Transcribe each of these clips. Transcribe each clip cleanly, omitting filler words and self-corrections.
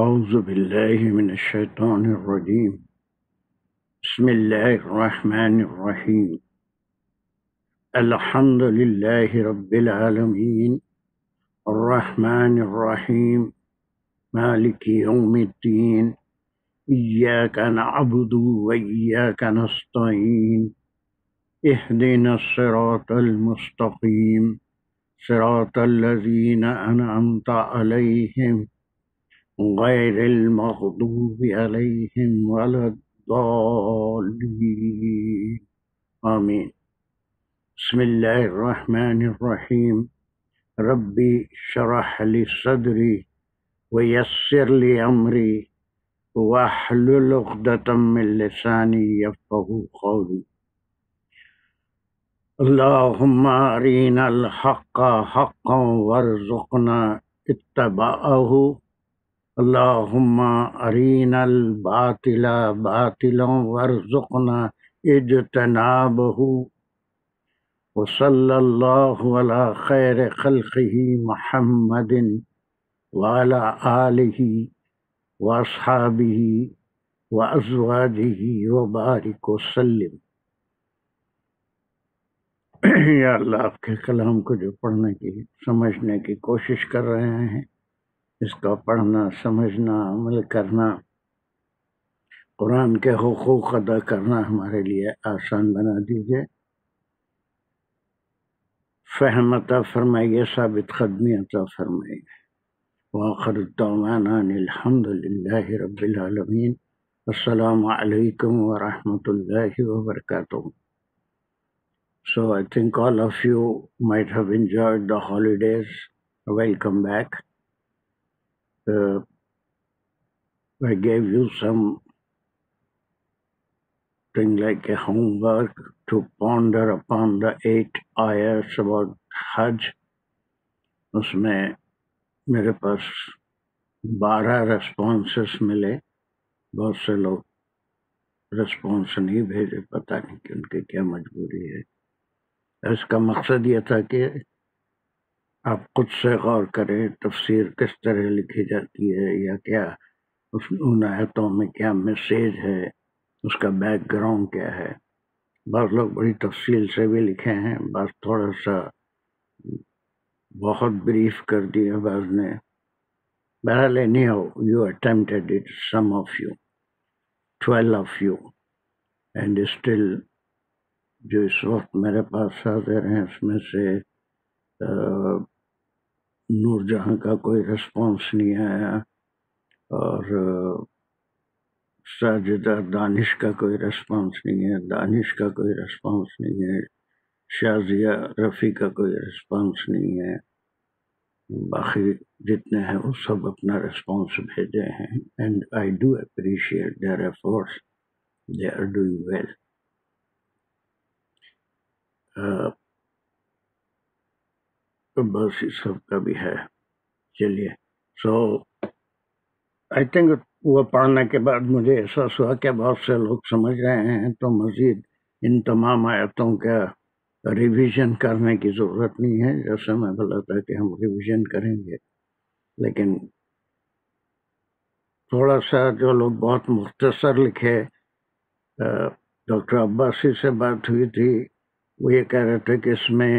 أعوذ بالله من الشيطان الرجيم بسم الله الرحمن الرحيم الحمد لله رب العالمين الرحمن الرحيم مالك يوم الدين إياك نعبد وإياك نستعين اهدنا الصراط المستقيم صراط الذين أنعمت عليهم غير المغضوب عليهم ولا الضالين آمين بسم الله الرحمن الرحيم ربي اشرح لي صدري ويسر لي أمري واحلل عقدة من لساني يفقهوا قولي اللهم أرنا الحق حقا وارزقنا اتباعه اللهم أرنا الباطل باطلا وارزقنا اجتنابه وصلى الله على خير خلقه محمد وعلى آله وأصحابه وأزواجه وبارك وسلم۔ یا اللہ، آپ کے کلام کو جو پڑھنے کی سمجھنے کی کوشش کر رہے ہیں، اس کا پڑھنا، سمجھنا، عمل کرنا، قرآن کے حقوق ادا کرنا ہمارے لیے آسان بنا دیجیے، فہم عطا فرمائیے، ثابت قدمی عطا فرمائیے۔ وآخر دعوانا ان الحمد للہ رب العالمین۔ السلام علیکم ورحمۃ اللہ وبرکاتہ۔ So I think all of you might have enjoyed the holidays. Welcome back. I gave you something like a homework to ponder upon the 8 ayahs about Hajj. اس میں میرے پاس 12 responses ملے۔ بہت سے لوگ response نہیں بھیجے، پتہ نہیں کہ ان کی کیا مجبوری ہے۔ اس کا مقصد یہ تھا کہ آپ خود سے غور کریں، تفسیر کس طرح لکھی جاتی ہے، یا کیا ان آیتوں میں کیا میسیج ہے، اس کا بیک گراؤنڈ کیا ہے۔ بعض لوگ بڑی تفصیل سے بھی لکھے ہیں، بعض تھوڑا سا بہت بریف کر دیا، بعض نے۔ بہرحال anyhow you attempted it, some of you, 12 of you, and still جو اس وقت میرے پاس حاضر ہیں اس میں سے نور جہاں کا کوئی رسپانس نہیں آیا، اور ساجدہ دانش کا کوئی رسپانس نہیں ہے، دانش کا کوئی رسپانس نہیں ہے، شازیہ رفیع کا کوئی رسپانس نہیں ہے۔ باقی جتنے ہیں وہ سب اپنا رسپانس بھیجے ہیں، and I do appreciate their efforts, they are doing well. بس یہ سب کا بھی ہے۔ چلیے، سو آئی تھنک وہ پڑھنے کے بعد مجھے احساس ہوا کہ بہت سے لوگ سمجھ رہے ہیں، تو مزید ان تمام آیتوں کا ریویژن کرنے کی ضرورت نہیں ہے۔ جیسے میں بولا تھا کہ ہم ریویژن کریں گے، لیکن تھوڑا سا جو لوگ بہت مختصر لکھے، ڈاکٹر عباسی سے بات ہوئی تھی، وہ یہ کہہ رہے تھے کہ اس میں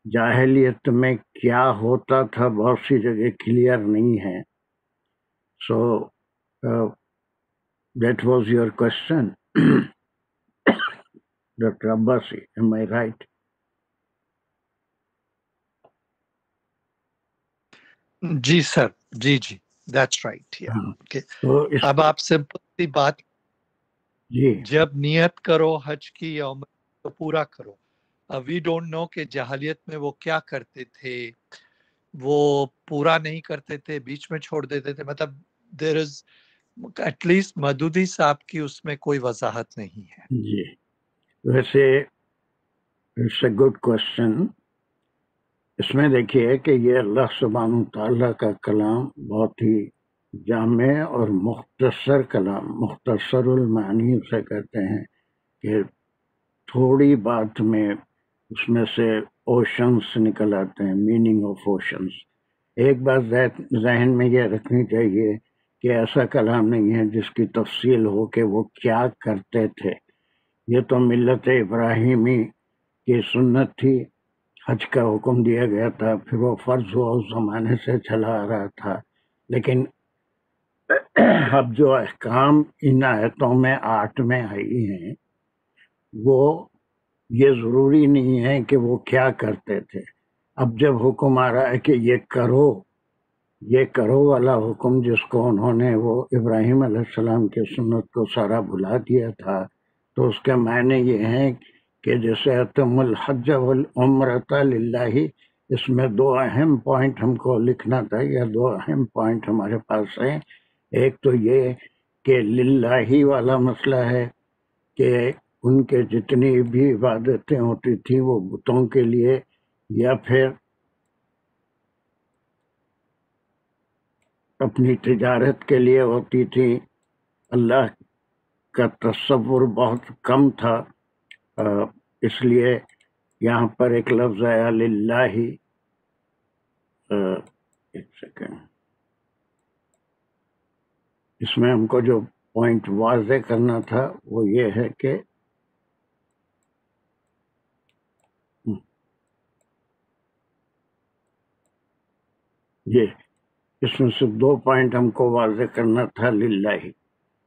جاہلیت میں کیا ہوتا تھا بہت سی جگہ کلیئر نہیں ہے۔ So that was your question doctor Abbasi, am I right؟ جی سر، جی دیٹس رائٹ۔ تو اب آپ سمپل سی بات، جی جب نیت کرو حج کی یا عمرہ تو پورا کرو۔ وی ڈونٹ نو کہ جاہلیت میں وہ کیا کرتے تھے، وہ پورا نہیں کرتے تھے، بیچ میں چھوڑ دیتے تھے، مطلب دیر از ایٹ لیسٹ مدودی صاحب کی اس میں کوئی وضاحت نہیں ہے۔ جی، ویسے اٹس اے گڈ کوشچن۔ اس میں دیکھیے کہ یہ اللہ سبحانہ تعالیٰ کا کلام بہت ہی جامع اور مختصر کلام، مختصر المعانی اسے کہتے ہیں، کہ تھوڑی بات میں اس میں سے اوشنس نکل آتے ہیں، میننگ آف اوشنس۔ ایک بات ذہن میں یہ رکھنی چاہیے کہ ایسا کلام نہیں ہے جس کی تفصیل ہو کہ وہ کیا کرتے تھے. یہ تو ملت ابراہیمی کی سنت تھی. حج کا حکم دیا گیا تھا، پھر وہ فرض ہوا، اس زمانے سے چلا آ رہا تھا. لیکن اب جو احکام ان آیتوں میں 8 میں آئی ہیں، وہ یہ ضروری نہیں ہے کہ وہ کیا کرتے تھے. اب جب حکم آ رہا ہے کہ یہ کرو والا حکم، جس کو انہوں نے وہ ابراہیم علیہ السلام کے سنت کو سارا بھلا دیا تھا، تو اس کے معنی یہ ہیں کہ جیسے اتم الحج والعمرۃ للہ، اس میں 2 اہم پوائنٹ ہم کو لکھنا تھا، یا 2 اہم پوائنٹ ہمارے پاس ہیں. ایک تو یہ کہ للہ والا مسئلہ ہے کہ ان کے جتنی بھی عبادتیں ہوتی تھیں وہ بتوں کے لیے یا پھر اپنی تجارت کے لیے ہوتی تھی. اللہ کا تصور بہت کم تھا، اس لیے یہاں پر ایک لفظ آیا للہ. ایک سیکنڈ، اس میں ہم کو جو پوائنٹ واضح کرنا تھا وہ یہ ہے کہ یہ اس میں سے 2 پوائنٹ ہم کو واضح کرنا تھا للہ.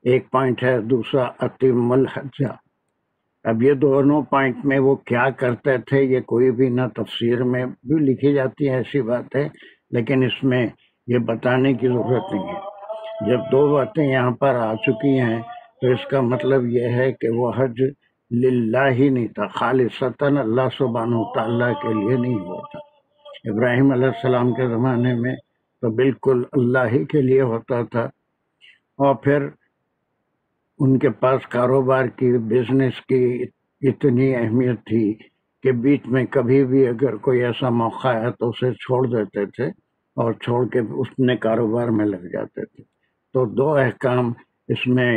ایک پوائنٹ ہے، دوسرا اتم الحج. اب یہ دونوں پوائنٹ میں وہ کیا کرتے تھے، یہ کوئی بھی نہ تفسیر میں بھی لکھی جاتی ہے ایسی بات ہے، لیکن اس میں یہ بتانے کی ضرورت نہیں ہے. جب 2 باتیں یہاں پر آ چکی ہیں تو اس کا مطلب یہ ہے کہ وہ حج للہ ہی نہیں تھا، خالصتاً اللہ سبحانہ وتعالیٰ کے لیے نہیں ہوا تھا. ابراہیم علیہ السلام کے زمانے میں تو بالکل اللہ ہی کے لیے ہوتا تھا. اور پھر ان کے پاس کاروبار کی، بزنس کی اتنی اہمیت تھی کہ بیچ میں کبھی بھی اگر کوئی ایسا موقع آیا تو اسے چھوڑ دیتے تھے اور چھوڑ کے اس نے کاروبار میں لگ جاتے تھے. تو 2 احکام اس میں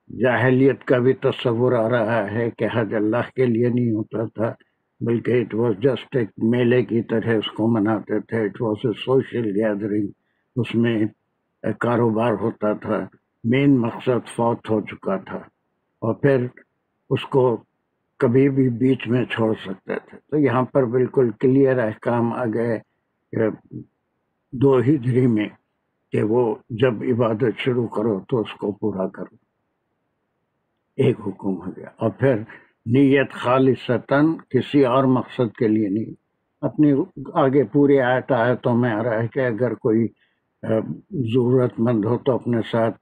جاہلیت کا بھی تصور آ رہا ہے کہ حج اللہ کے لیے نہیں ہوتا تھا، بلکہ اٹ واز جسٹ ایک میلے کی طرح اس کو مناتے تھے. It was a social gathering, اس میں کاروبار ہوتا تھا. مین مقصد فوت ہو چکا تھا اور پھر اس کو کبھی بھی بیچ میں چھوڑ سکتے تھے. تو یہاں پر بالکل کلیئر احکام آ گئے 2 ہجری میں کہ وہ جب عبادت شروع کرو تو اس کو پورا کرو. ایک حکم ہو گیا. اور پھر نیت خالصتاً، کسی اور مقصد کے لیے نہیں. اپنی آگے پورے آیتوں میں آ رہا ہے کہ اگر کوئی ضرورت مند ہو تو اپنے ساتھ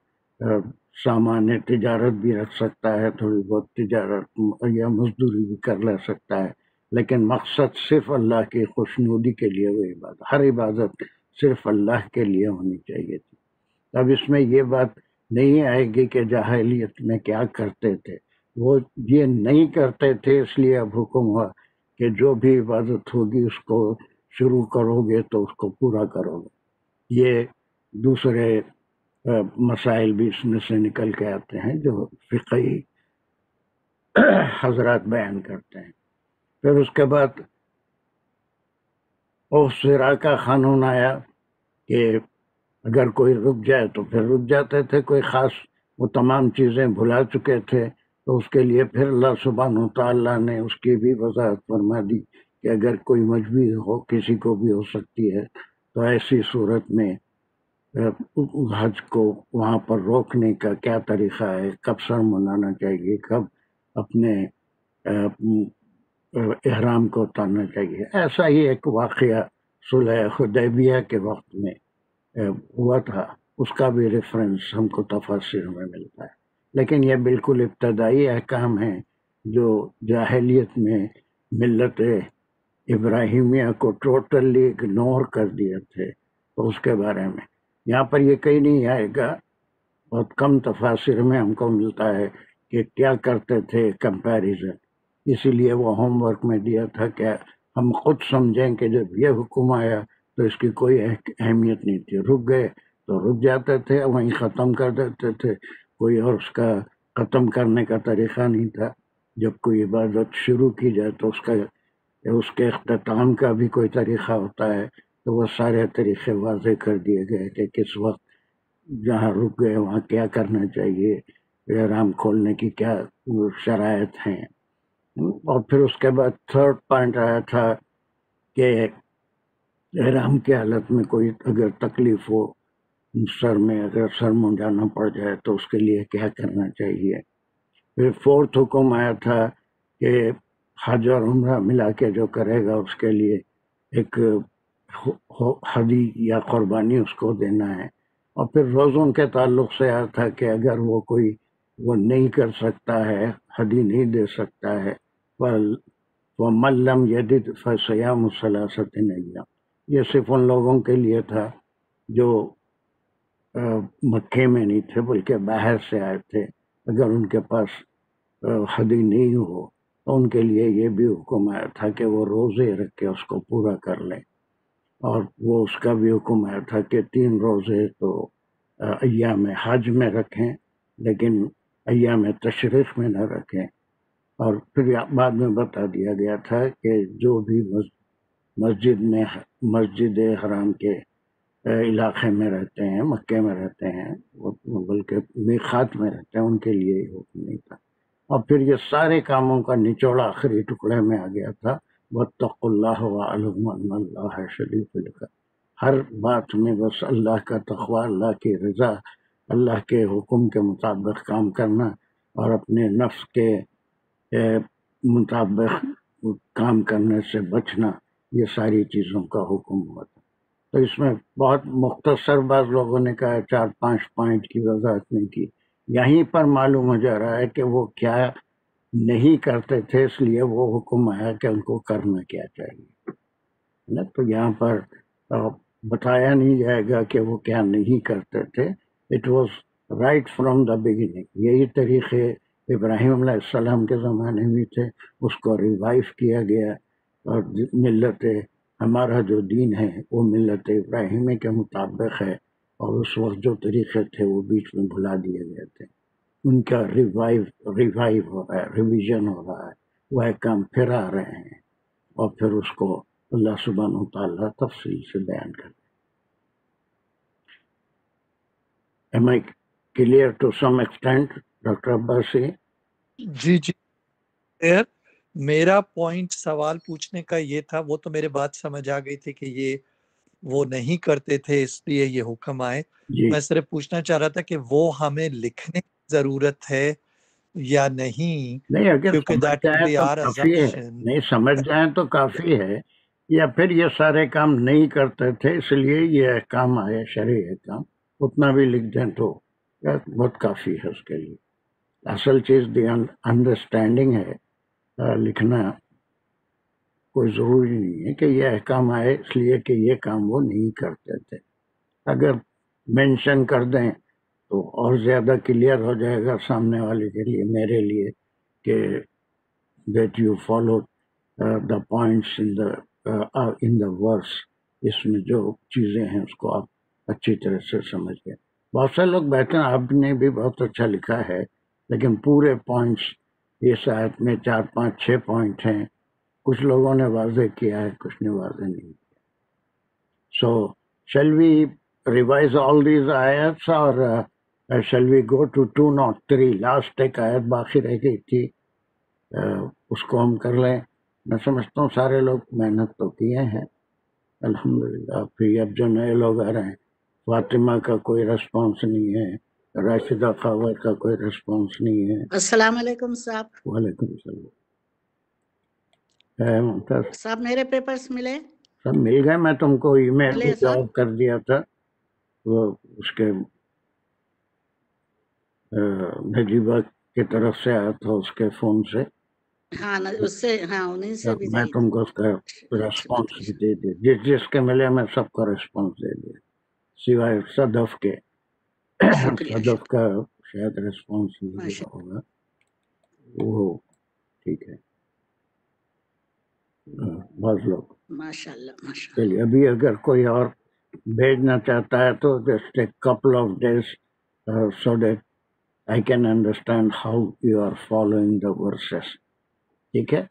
سامان تجارت بھی رکھ سکتا ہے، تھوڑی بہت تجارت یا مزدوری بھی کر لے سکتا ہے، لیکن مقصد صرف اللہ کی خوشنودی کے لیے وہ عبادت، ہر عبادت صرف اللہ کے لیے ہونی چاہیے تھی. اب اس میں یہ بات نہیں آئے گی کہ جاہلیت میں کیا کرتے تھے. وہ یہ نہیں کرتے تھے، اس لیے اب حکم ہوا کہ جو بھی عبادت ہوگی اس کو شروع کرو گے تو اس کو پورا کرو گے. یہ دوسرے مسائل بھی اس میں سے نکل کے آتے ہیں جو فقہی حضرات بیان کرتے ہیں. پھر اس کے بعد اوسرا کا قانون آیا کہ اگر کوئی رک جائے تو پھر رک جاتے تھے. کوئی خاص وہ تمام چیزیں بھلا چکے تھے تو اس کے لیے پھر اللہ سبحانہ تعالیٰ نے اس کی بھی وضاحت فرما دی کہ اگر کوئی مجبوری ہو، کسی کو بھی ہو سکتی ہے، تو ایسی صورت میں حج کو وہاں پر روکنے کا کیا طریقہ ہے، کب سر منانا چاہیے، کب اپنے احرام کو اتارنا چاہیے. ایسا ہی ایک واقعہ صلح حدیبیہ کے وقت میں ہوا تھا، اس کا بھی ریفرنس ہم کو تفاسیر میں ملتا ہے. لیکن یہ بالکل ابتدائی احکام ہیں جو جاہلیت میں ملت ابراہیمیہ کو ٹوٹلی اگنور کر دیے تھے. تو اس کے بارے میں یہاں پر یہ کہیں نہیں آئے گا، بہت کم تفاسیر میں ہم کو ملتا ہے کہ کیا کرتے تھے کمپیریزن. اسی لیے وہ ہوم ورک میں دیا تھا کہ ہم خود سمجھیں کہ جب یہ حکم آیا تو اس کی کوئی اہمیت نہیں تھی. رک گئے تو رک جاتے تھے، وہیں ختم کر دیتے تھے. کوئی اور اس کا ختم کرنے کا طریقہ نہیں تھا. جب کوئی عبادت شروع کی جائے تو اس کے اختتام کا بھی کوئی طریقہ ہوتا ہے. تو وہ سارے طریقے واضح کر دیے گئے کہ کس وقت جہاں رک گئے وہاں کیا کرنا چاہیے، احرام کھولنے کی کیا شرائط ہیں. اور پھر اس کے بعد تھرڈ پوائنٹ آیا تھا کہ احرام کی حالت میں کوئی اگر تکلیف ہو سر میں، اگر سر منڈانا پڑ جائے تو اس کے لیے کیا کرنا چاہیے. پھر فورتھ حکم آیا تھا کہ حج اور عمرہ ملا کے جو کرے گا اس کے لیے ایک ہدی یا قربانی اس کو دینا ہے. اور پھر روزوں کے تعلق سے آیا تھا کہ اگر وہ کوئی وہ نہیں کر سکتا ہے، ہدی نہیں دے سکتا ہے، وَمَن لَّمْ يَجِدْ فَصِيَامُ ثَلَاثَةِ أَيَّامٍ. یہ صرف ان لوگوں کے لیے تھا جو مکے میں نہیں تھے بلکہ باہر سے آئے تھے. اگر ان کے پاس ہدی نہیں ہو تو ان کے لیے یہ بھی حکم آیا تھا کہ وہ روزے رکھ کے اس کو پورا کر لیں. اور وہ اس کا بھی حکم آیا تھا کہ 3 روزے تو ایام حج میں رکھیں لیکن ایام تشریق میں نہ رکھیں. اور پھر بعد میں بتا دیا گیا تھا کہ جو بھی مسجد حرام کے علاقے میں رہتے ہیں، مکے میں رہتے ہیں، بلکہ میقات میں رہتے ہیں، ان کے لیے یہ حکم نہیں تھا. اور پھر یہ سارے کاموں کا نچوڑ آخری ٹکڑے میں آ گیا تھا، وَاتَّقُوا اللَّهَ وَاعْلَمُوا أَنَّ اللَّهَ شَدِيدُ الْعِقَابِ. ہر بات میں بس اللہ کا تقوی، اللہ کی رضا، اللہ کے حکم کے مطابق کام کرنا اور اپنے نفس کے مطابق کام کرنے سے بچنا، یہ ساری چیزوں کا حکم ہوا تھا. تو اس میں بہت مختصر بعض لوگوں نے کہا 4-5 پوائنٹ کی وضاحت نہیں کی. یہیں پر معلوم ہو جا رہا ہے کہ وہ کیا نہیں کرتے تھے، اس لیے وہ حکم آیا کہ ان کو کرنا کیا چاہیے. تو یہاں پر بتایا نہیں جائے گا کہ وہ کیا نہیں کرتے تھے. It was right from the beginning. یہی طریقے ابراہیم علیہ السلام کے زمانے میں تھے، اس کو ریوائو کیا گیا. اور ملت ہمارا جو دین ہے وہ ملت ابراہیمی کے مطابق ہے، اور اس وقت جو طریقے تھے وہ بیچ میں بھلا دیے گئے تھے. ان کا ریوائو ہو رہا ہے، ریویژن ہو رہا ہے، وہ کام پھر آ رہے ہیں اور پھر اس کو اللہ سبحانہ و تعالیٰ تفصیل سے بیان کرتے. Am I clear to some extent, doctor Abbasi? جی میرا پوائنٹ سوال پوچھنے کا یہ تھا، وہ تو میرے بات سمجھ آ گئی تھی کہ یہ وہ نہیں کرتے تھے اس لیے یہ حکم آئے. میں صرف پوچھنا چاہ رہا تھا کہ وہ ہمیں لکھنے کی ضرورت ہے یا نہیں، اگر کیونکہ سمجھ دیٹ ول جائیں بی تو آر کافی ہے. assumption. نہیں سمجھ جائیں تو کافی ہے، یا پھر یہ سارے کام نہیں کرتے تھے اس لیے یہ احکام آئے، شرعی احکام، اتنا بھی لکھ دیں تو بہت کافی ہے اس کے لیے. اصل چیز دی انڈرسٹینڈنگ ہے. لکھنا کوئی ضروری نہیں ہے کہ یہ احکام آئے اس لیے کہ یہ کام وہ نہیں کرتے تھے. اگر مینشن کر دیں تو اور زیادہ کلیئر ہو جائے گا سامنے والے کے لیے، میرے لیے، کہ that you follow the points in the verse. اس میں جو چیزیں ہیں اس کو آپ اچھی طرح سے سمجھ گئے. بہت سے لوگ بیٹھے ہیں، آپ نے بھی بہت اچھا لکھا ہے، لیکن پورے پوائنٹس اس آیت میں 4-5-6 پوائنٹ ہیں، کچھ لوگوں نے واضح کیا ہے، کچھ نے واضح نہیں کیا. سو shall we revise all these ayats or shall we go to 203؟ Last ایک آیت باقی رہ گئی تھی، اس کو ہم کر لیں. میں سمجھتا ہوں سارے لوگ محنت تو کیے ہیں الحمدللہ. پھر اب جو نئے لوگ آ رہے ہیں، فاطمہ کا کوئی رسپانس نہیں ہے، راشدہ خاور کا کوئی رسپانس نہیں ہے. السلام علیکم صاحب. وعلیکم السلام. ممتاز صاحب میرے پیپرز ملے؟ سب مل گئے. میں تم کو ای میل ملے بھی صاحب؟ جواب کر دیا تھا، وہ اس کے نجیبہ کی طرف سے آیا تھا اس کے فون سے. ہاں اس سے، ہاں انہیں سے بھی میں تم کو اس کا ریسپانس بھی دے دیا، جس کے ملے میں سب کو ریسپانس دے دیا، سوائے صدف کے. صدف کا شاید ریسپانس نہیں ہوگا، وہ ٹھیک ہے. بعض لوگ ماشاء اللہ. چلیے ابھی اگر کوئی اور بھیجنا چاہتا ہے تو just a couple of days so that I can understand how you are following the verses. ٹھیک ہے.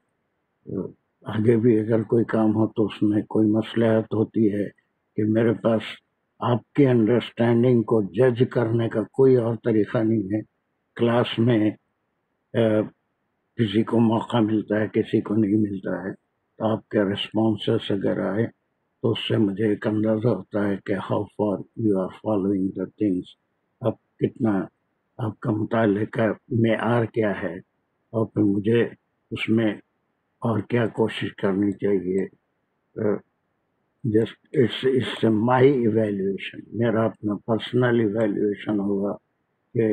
آگے بھی اگر کوئی کام ہو تو اس میں کوئی مصلحت ہوتی ہے کہ میرے پاس آپ کی انڈرسٹینڈنگ کو جج کرنے کا کوئی اور طریقہ نہیں ہے. کلاس میں کسی کو موقع ملتا ہے، کسی کو نہیں ملتا ہے، تو آپ کے ریسپانسز اگر آئے تو اس سے مجھے ایک اندازہ ہوتا ہے کہ how far you are following the things, اب کتنا آپ کا مطالعے کا معیار کیا ہے، اور پھر مجھے اس میں اور کیا کوشش کرنی چاہیے. جسٹ اٹس مائی ایویلیویشن، میرا اپنا پرسنل ایویلیویشن ہوگا کہ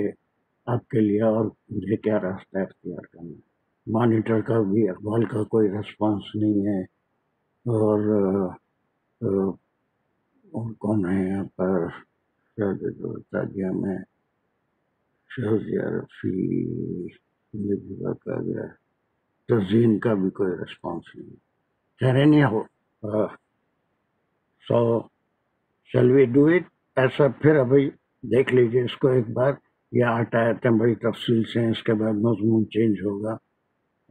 آپ کے لیے اور مجھے کیا راستہ اختیار کرنا ہے. مانیٹر کا بھی اقبال کا کوئی ریسپانس نہیں ہے، اور کون ہے یہاں پر تاجیہ میں شہزیہ رفیع کا گیا، تزئین کا بھی کوئی ریسپانس نہیں. خیر نہیں ہو. So shall we do it ایسا. پھر ابھی دیکھ لیجیے اس کو ایک بار، یہ 8 آیتیں بڑی تفصیل سے ہیں، اس کے بعد مضمون چینج ہوگا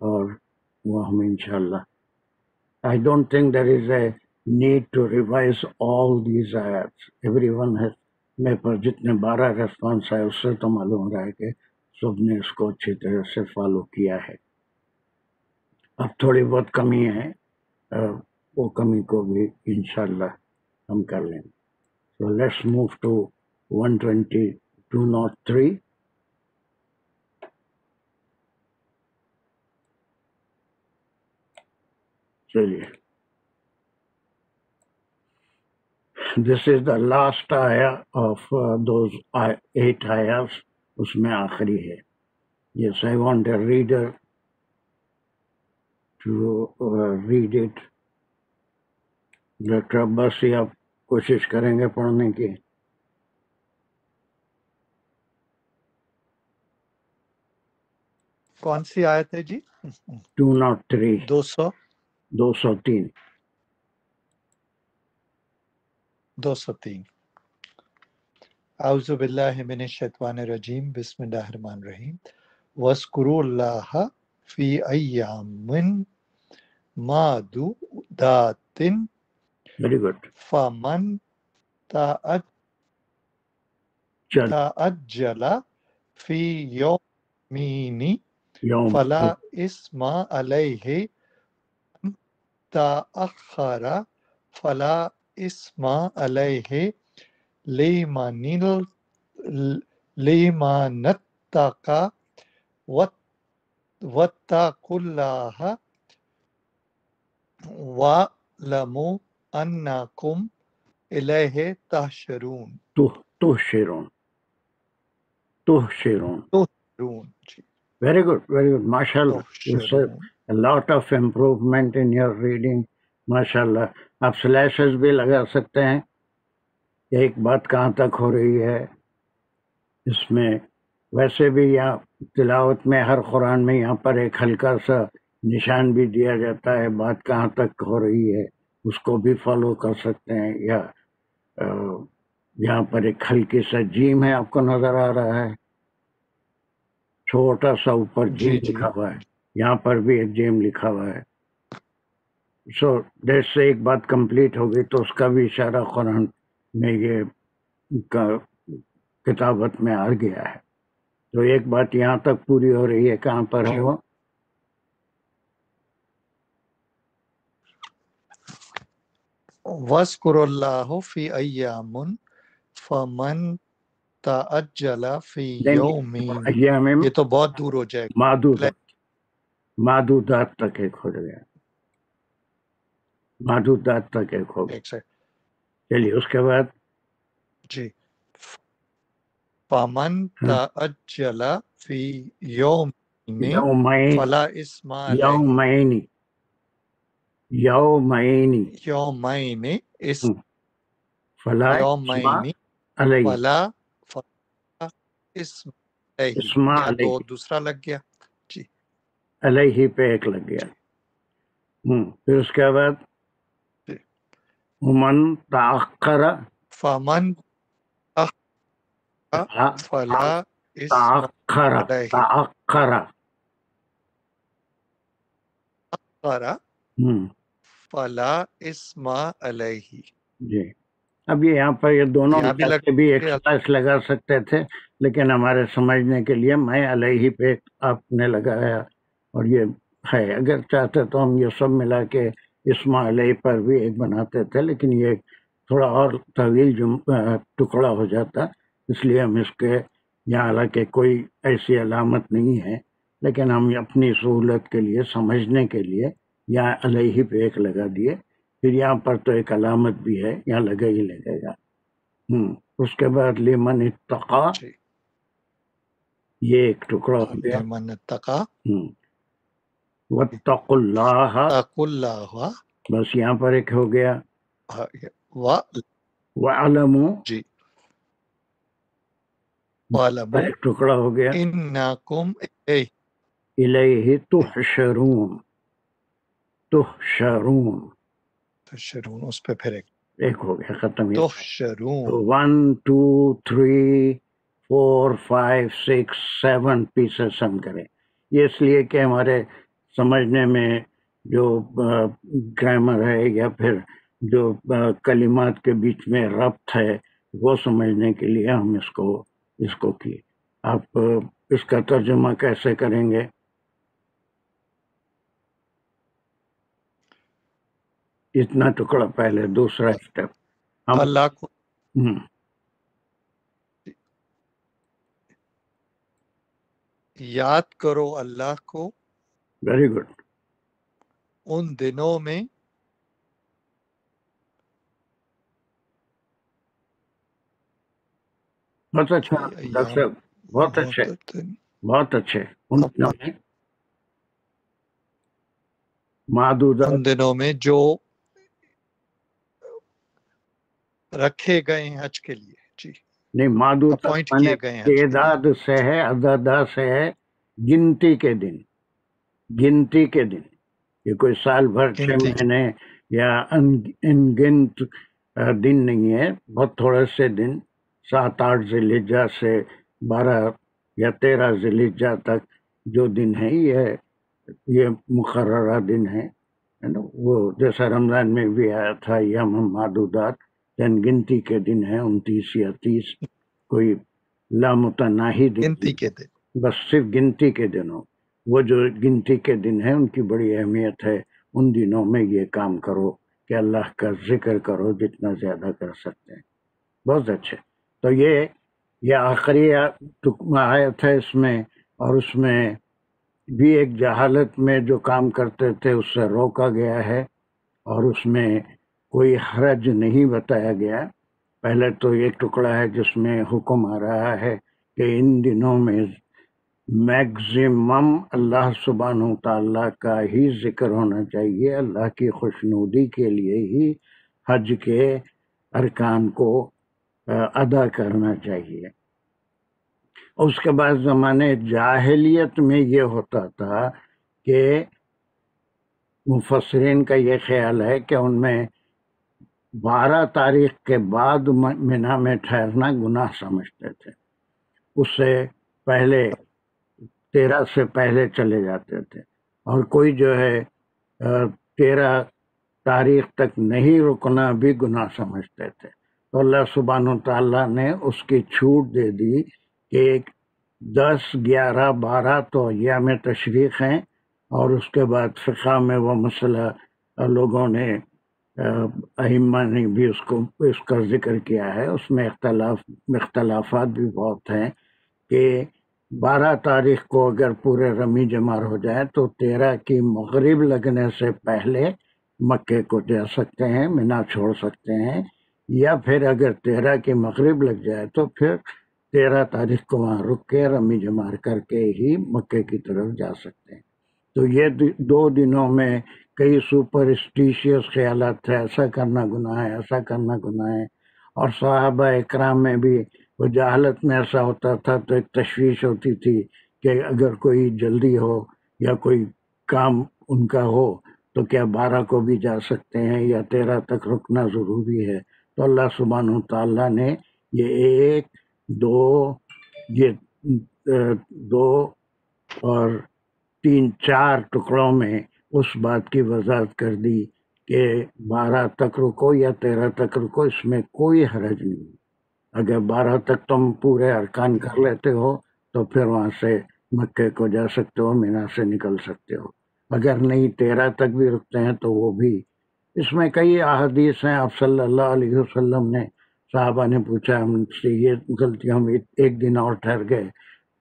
اور وہ ہم انشاءاللہ. I don't think there is a need to revise all these ayats. Everyone has میرے پر جتنے 12 ریسپانس آئے اس سے تو معلوم ہو رہا ہے کہ سب نے اس کو اچھی طرح سے فالو کیا ہے. اب تھوڑی بہت کمی ہے، وہ کمی کو بھی انشاءاللہ ہم کر لیں گے. So let's move to 12203. چلیے. This is the last ayah of those 8 ayahs. اس میں آخری ہے. Yes, I want a reader to read it. Doctor Abbasi آپ کوشش کریں گے پڑھنے کی؟ کون سی آیت ہے جی؟ 203. 203. 203. اعوذ باللہ من الشیطان الرجیم، بسم اللہ الرحمن الرحیم. وَاذْكُرُوا اللَّهَ فِي أَيَّامٍ مَعْدُودَاتٍ Very good. فَمَنْ تَعَجَّلَ فِي يَوْمَيْنِ فَلَا إِثْمَ عَلَيْهِ، تَأَخَّرَ فَلَا إِثْمَ عَلَيْهِ، لِمَنِ اتَّقَى وَاتَّقُوا اللَّهَ وَاعْلَمُوا أَنَّكُمْ إِلَيْهِ تُحْشَرُونَ. Very good, very good. MashaAllah. You said a lot of improvement in your reading. MashaAllah. آپ سلیشز بھی لگا سکتے ہیں. ایک بات کہاں تک ہو رہی ہے اس میں. ویسے بھی یہاں تلاوت میں ہر قرآن میں یہاں پر ایک ہلکا سا نشان بھی دیا جاتا ہے، بات کہاں تک ہو رہی ہے اس کو بھی فالو کر سکتے ہیں. یا یہاں پر ایک ہلکی سا جیم ہے، آپ کو نظر آ رہا ہے، چھوٹا سا اوپر جیم لکھا ہوا ہے، یہاں پر بھی ایک جیم لکھا ہوا ہے. سو دیر سے ایک بات کمپلیٹ ہوگی تو اس کا بھی اشارہ قرآن میں یہ کتابت میں آ گیا ہے. تو ایک بات یہاں تک پوری ہو رہی ہے. کہاں پر ہے وہ؟ وَاذْكُرُوا اللَّهَ فِي أَيَّامٍ فَمَنْ تَعَجَّلَ فِي يَوْمٍ. یہ تو بہت دور ہو جائے گا. معدودات تک ایک ہو گیا، معدودات تک ایک ہو گیا. چلیے اس کے بعد جی. فَمَنْ تَعَجَّلَ فِي يَوْمٍ فَلَا إِثْمَ عَلَيْهِ. یومین فلا اسم علیہ، تو دوسرا لگ گیا جی، علیہ پہ ایک لگ گیا. پھر اس کے بعد من تأخر فمن فلا تأخر فلا اسم علیہ. جی. اب یہ یہاں پر یہ دونوں یہاں بھی ملا کے بھی ایک سلاش لگا سکتے تھے، لیکن ہمارے سمجھنے کے لیے میں علیہ پہ آپ نے لگایا، اور یہ ہے اگر چاہتے تو ہم یہ سب ملا کے اسم علیہ پر بھی ایک بناتے تھے، لیکن یہ تھوڑا اور طویل ٹکڑا ہو جاتا، اس لیے ہم اس کے یہاں حالانکہ کوئی ایسی علامت نہیں ہے، لیکن ہم اپنی سہولت کے لیے سمجھنے کے لیے یہاں علیہ پہ ایک لگا دیے، پھر یہاں پر تو ایک علامت بھی ہے، یہاں لگے ہی لگے گا۔ اس کے بعد لمن اتقا، یہ ایک ٹکڑا ہو گیا، لمن اتقا، واتقوا اللہ، اتقوا اللہ، بس یہاں پر ایک ہو گیا، وَاعْلَمُوا، جی، وَاعْلَمُوا ایک ٹکڑا ہو گیا، انکم الیہ تحشرون، تحشرون، تحشرون، اس پہ پھر ایک ہو گیا، ختم۔ تحشرون، 1 2 3 4 5 6 7 پیسز ہم کریں، یہ اس لیے کہ ہمارے سمجھنے میں جو گرامر ہے یا پھر جو کلمات کے بیچ میں ربط ہے وہ سمجھنے کے لیے ہم اس کو کیے۔ آپ اس کا ترجمہ کیسے کریں گے؟ اتنا ٹکڑا پہلے، دوسرا اسٹیپ ہم اللہ کو یاد کرو، اللہ کو ویری گڈ، ان دنوں میں بہت اچھا ڈاکٹر صاحب، بہت اچھے، بہت اچھے، ان دنوں میں معدودات، ان دنوں میں جو رکھے گئے ہیں حج کے لیے، جی، نہیں معدودات اپوائنٹ مانے کیے گئے ہیں حج کے لیے، تعداد سے ہے، عدد سے ہے، گنتی کے دن، گنتی کے دن، یہ کوئی سال بھر 6 گنتی مہینے یا ان گنت دن نہیں ہے، بہت تھوڑے سے دن، 7 8 ذی الحجہ سے 12 یا 13 ذی الحجہ تک جو دن ہے یہ مقررہ دن ہے نا، وہ جیسا رمضان میں بھی آیا تھا یم معدودات، یعنی گنتی کے دن ہے، 29 یا 30، کوئی لامتناہی دن، گنتی کے دن، بس صرف گنتی کے دنوں، وہ جو گنتی کے دن ہیں ان کی بڑی اہمیت ہے، ان دنوں میں یہ کام کرو کہ اللہ کا ذکر کرو جتنا زیادہ کر سکتے ہیں۔ بہت اچھے، تو یہ آخری آیت ہے اس میں، اور اس میں بھی ایک جہالت میں جو کام کرتے تھے اس سے روکا گیا ہے، اور اس میں کوئی حرج نہیں بتایا گیا۔ پہلے تو ایک ٹکڑا ہے جس میں حکم آ رہا ہے کہ ان دنوں میں میکزیمم اللہ سبحانہ تعالیٰ کا ہی ذکر ہونا چاہیے، اللہ کی خوشنودی کے لیے ہی حج کے ارکان کو ادا کرنا چاہیے۔ اس کے بعد زمانے جاہلیت میں یہ ہوتا تھا کہ مفسرین کا یہ خیال ہے کہ ان میں 12 تاریخ کے بعد منا میں ٹھہرنا گناہ سمجھتے تھے، اس سے پہلے 13 سے پہلے چلے جاتے تھے، اور کوئی جو ہے 13 تاریخ تک نہیں رکنا بھی گناہ سمجھتے تھے، تو اللہ سبحانہ تعالیٰ نے اس کی چھوٹ دے دی کہ 10 11 12 تو ایام تشریق ہیں، اور اس کے بعد فقہ میں وہ مسئلہ لوگوں نے ائمہ نے بھی اس کا ذکر کیا ہے، اس میں اختلافات بھی بہت ہیں کہ 12 تاریخ کو اگر پورے رمی جمار ہو جائے تو 13 کی مغرب لگنے سے پہلے مکے کو جا سکتے ہیں، منا چھوڑ سکتے ہیں، یا پھر اگر 13 کی مغرب لگ جائے تو پھر 13 تاریخ کو وہاں رک کے رمی جمار کر کے ہی مکے کی طرف جا سکتے ہیں۔ تو یہ 2 دنوں میں کئی سپرسٹیشیس خیالات تھے، ایسا کرنا گناہ ہے، ایسا کرنا گناہ ہے، اور صحابہ اکرام میں بھی وہ جہالت میں ایسا ہوتا تھا تو ایک تشویش ہوتی تھی کہ اگر کوئی جلدی ہو یا کوئی کام ان کا ہو تو کیا 12 کو بھی جا سکتے ہیں یا 13 تک رکنا ضروری ہے؟ تو اللہ سبحانہ تعالیٰ نے یہ 2 اور 3 4 ٹکڑوں میں اس بات کی وضاحت کر دی کہ 12 تک رکو یا 13 تک رکو، اس میں کوئی حرج نہیں۔ اگر 12 تک تم پورے ارکان کر لیتے ہو تو پھر وہاں سے مکے کو جا سکتے ہو، مینا سے نکل سکتے ہو۔ اگر نہیں 13 تک بھی رکتے ہیں تو وہ بھی، اس میں کئی احادیث ہیں۔ آپ صلی اللہ علیہ وسلم نے، صحابہ نے پوچھا ہم سے یہ غلطی، ہم ایک دن اور ٹھہر گئے،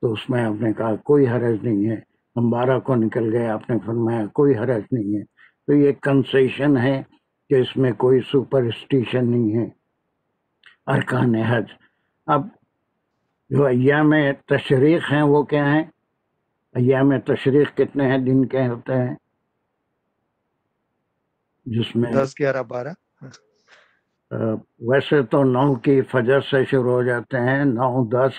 تو اس میں آپ نے کہا کوئی حرج نہیں ہے۔ ہم 12 کو نکل گئے، آپ نے فرمایا کوئی حرج نہیں ہے۔ تو یہ کنسیشن ہے کہ اس میں کوئی سپرسٹیشن نہیں ہے، ارکان حج۔ اب جو ایام تشریق ہیں وہ کیا ہیں؟ ایام تشریق کتنے ہیں دن کے ہوتے ہیں؟ جس میں 10 11 12 ویسے تو 9 کی فجر سے شروع ہو جاتے ہیں، 9 10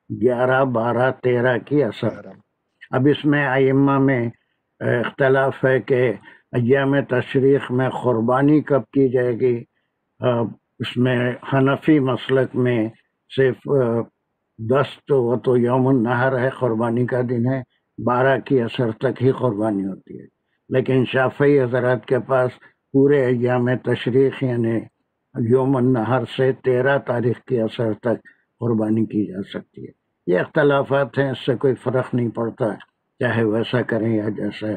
11 12 13 کی اثر۔ اب اس میں ائمہ میں اختلاف ہے کہ ایام تشریق میں قربانی کب کی جائے گی۔ اس میں حنفی مسلک میں صرف 10 تو وہ تو یوم النحر ہے، قربانی کا دن ہے، 12 کی اثر تک ہی قربانی ہوتی ہے۔ لیکن شافعی حضرات کے پاس پورے ایام تشریق یعنی یوم النحر سے 13 تاریخ کی اثر تک قربانی کی جا سکتی ہے۔ یہ اختلافات ہیں، اس سے کوئی فرق نہیں پڑتا، چاہے ویسا کریں یا جیسا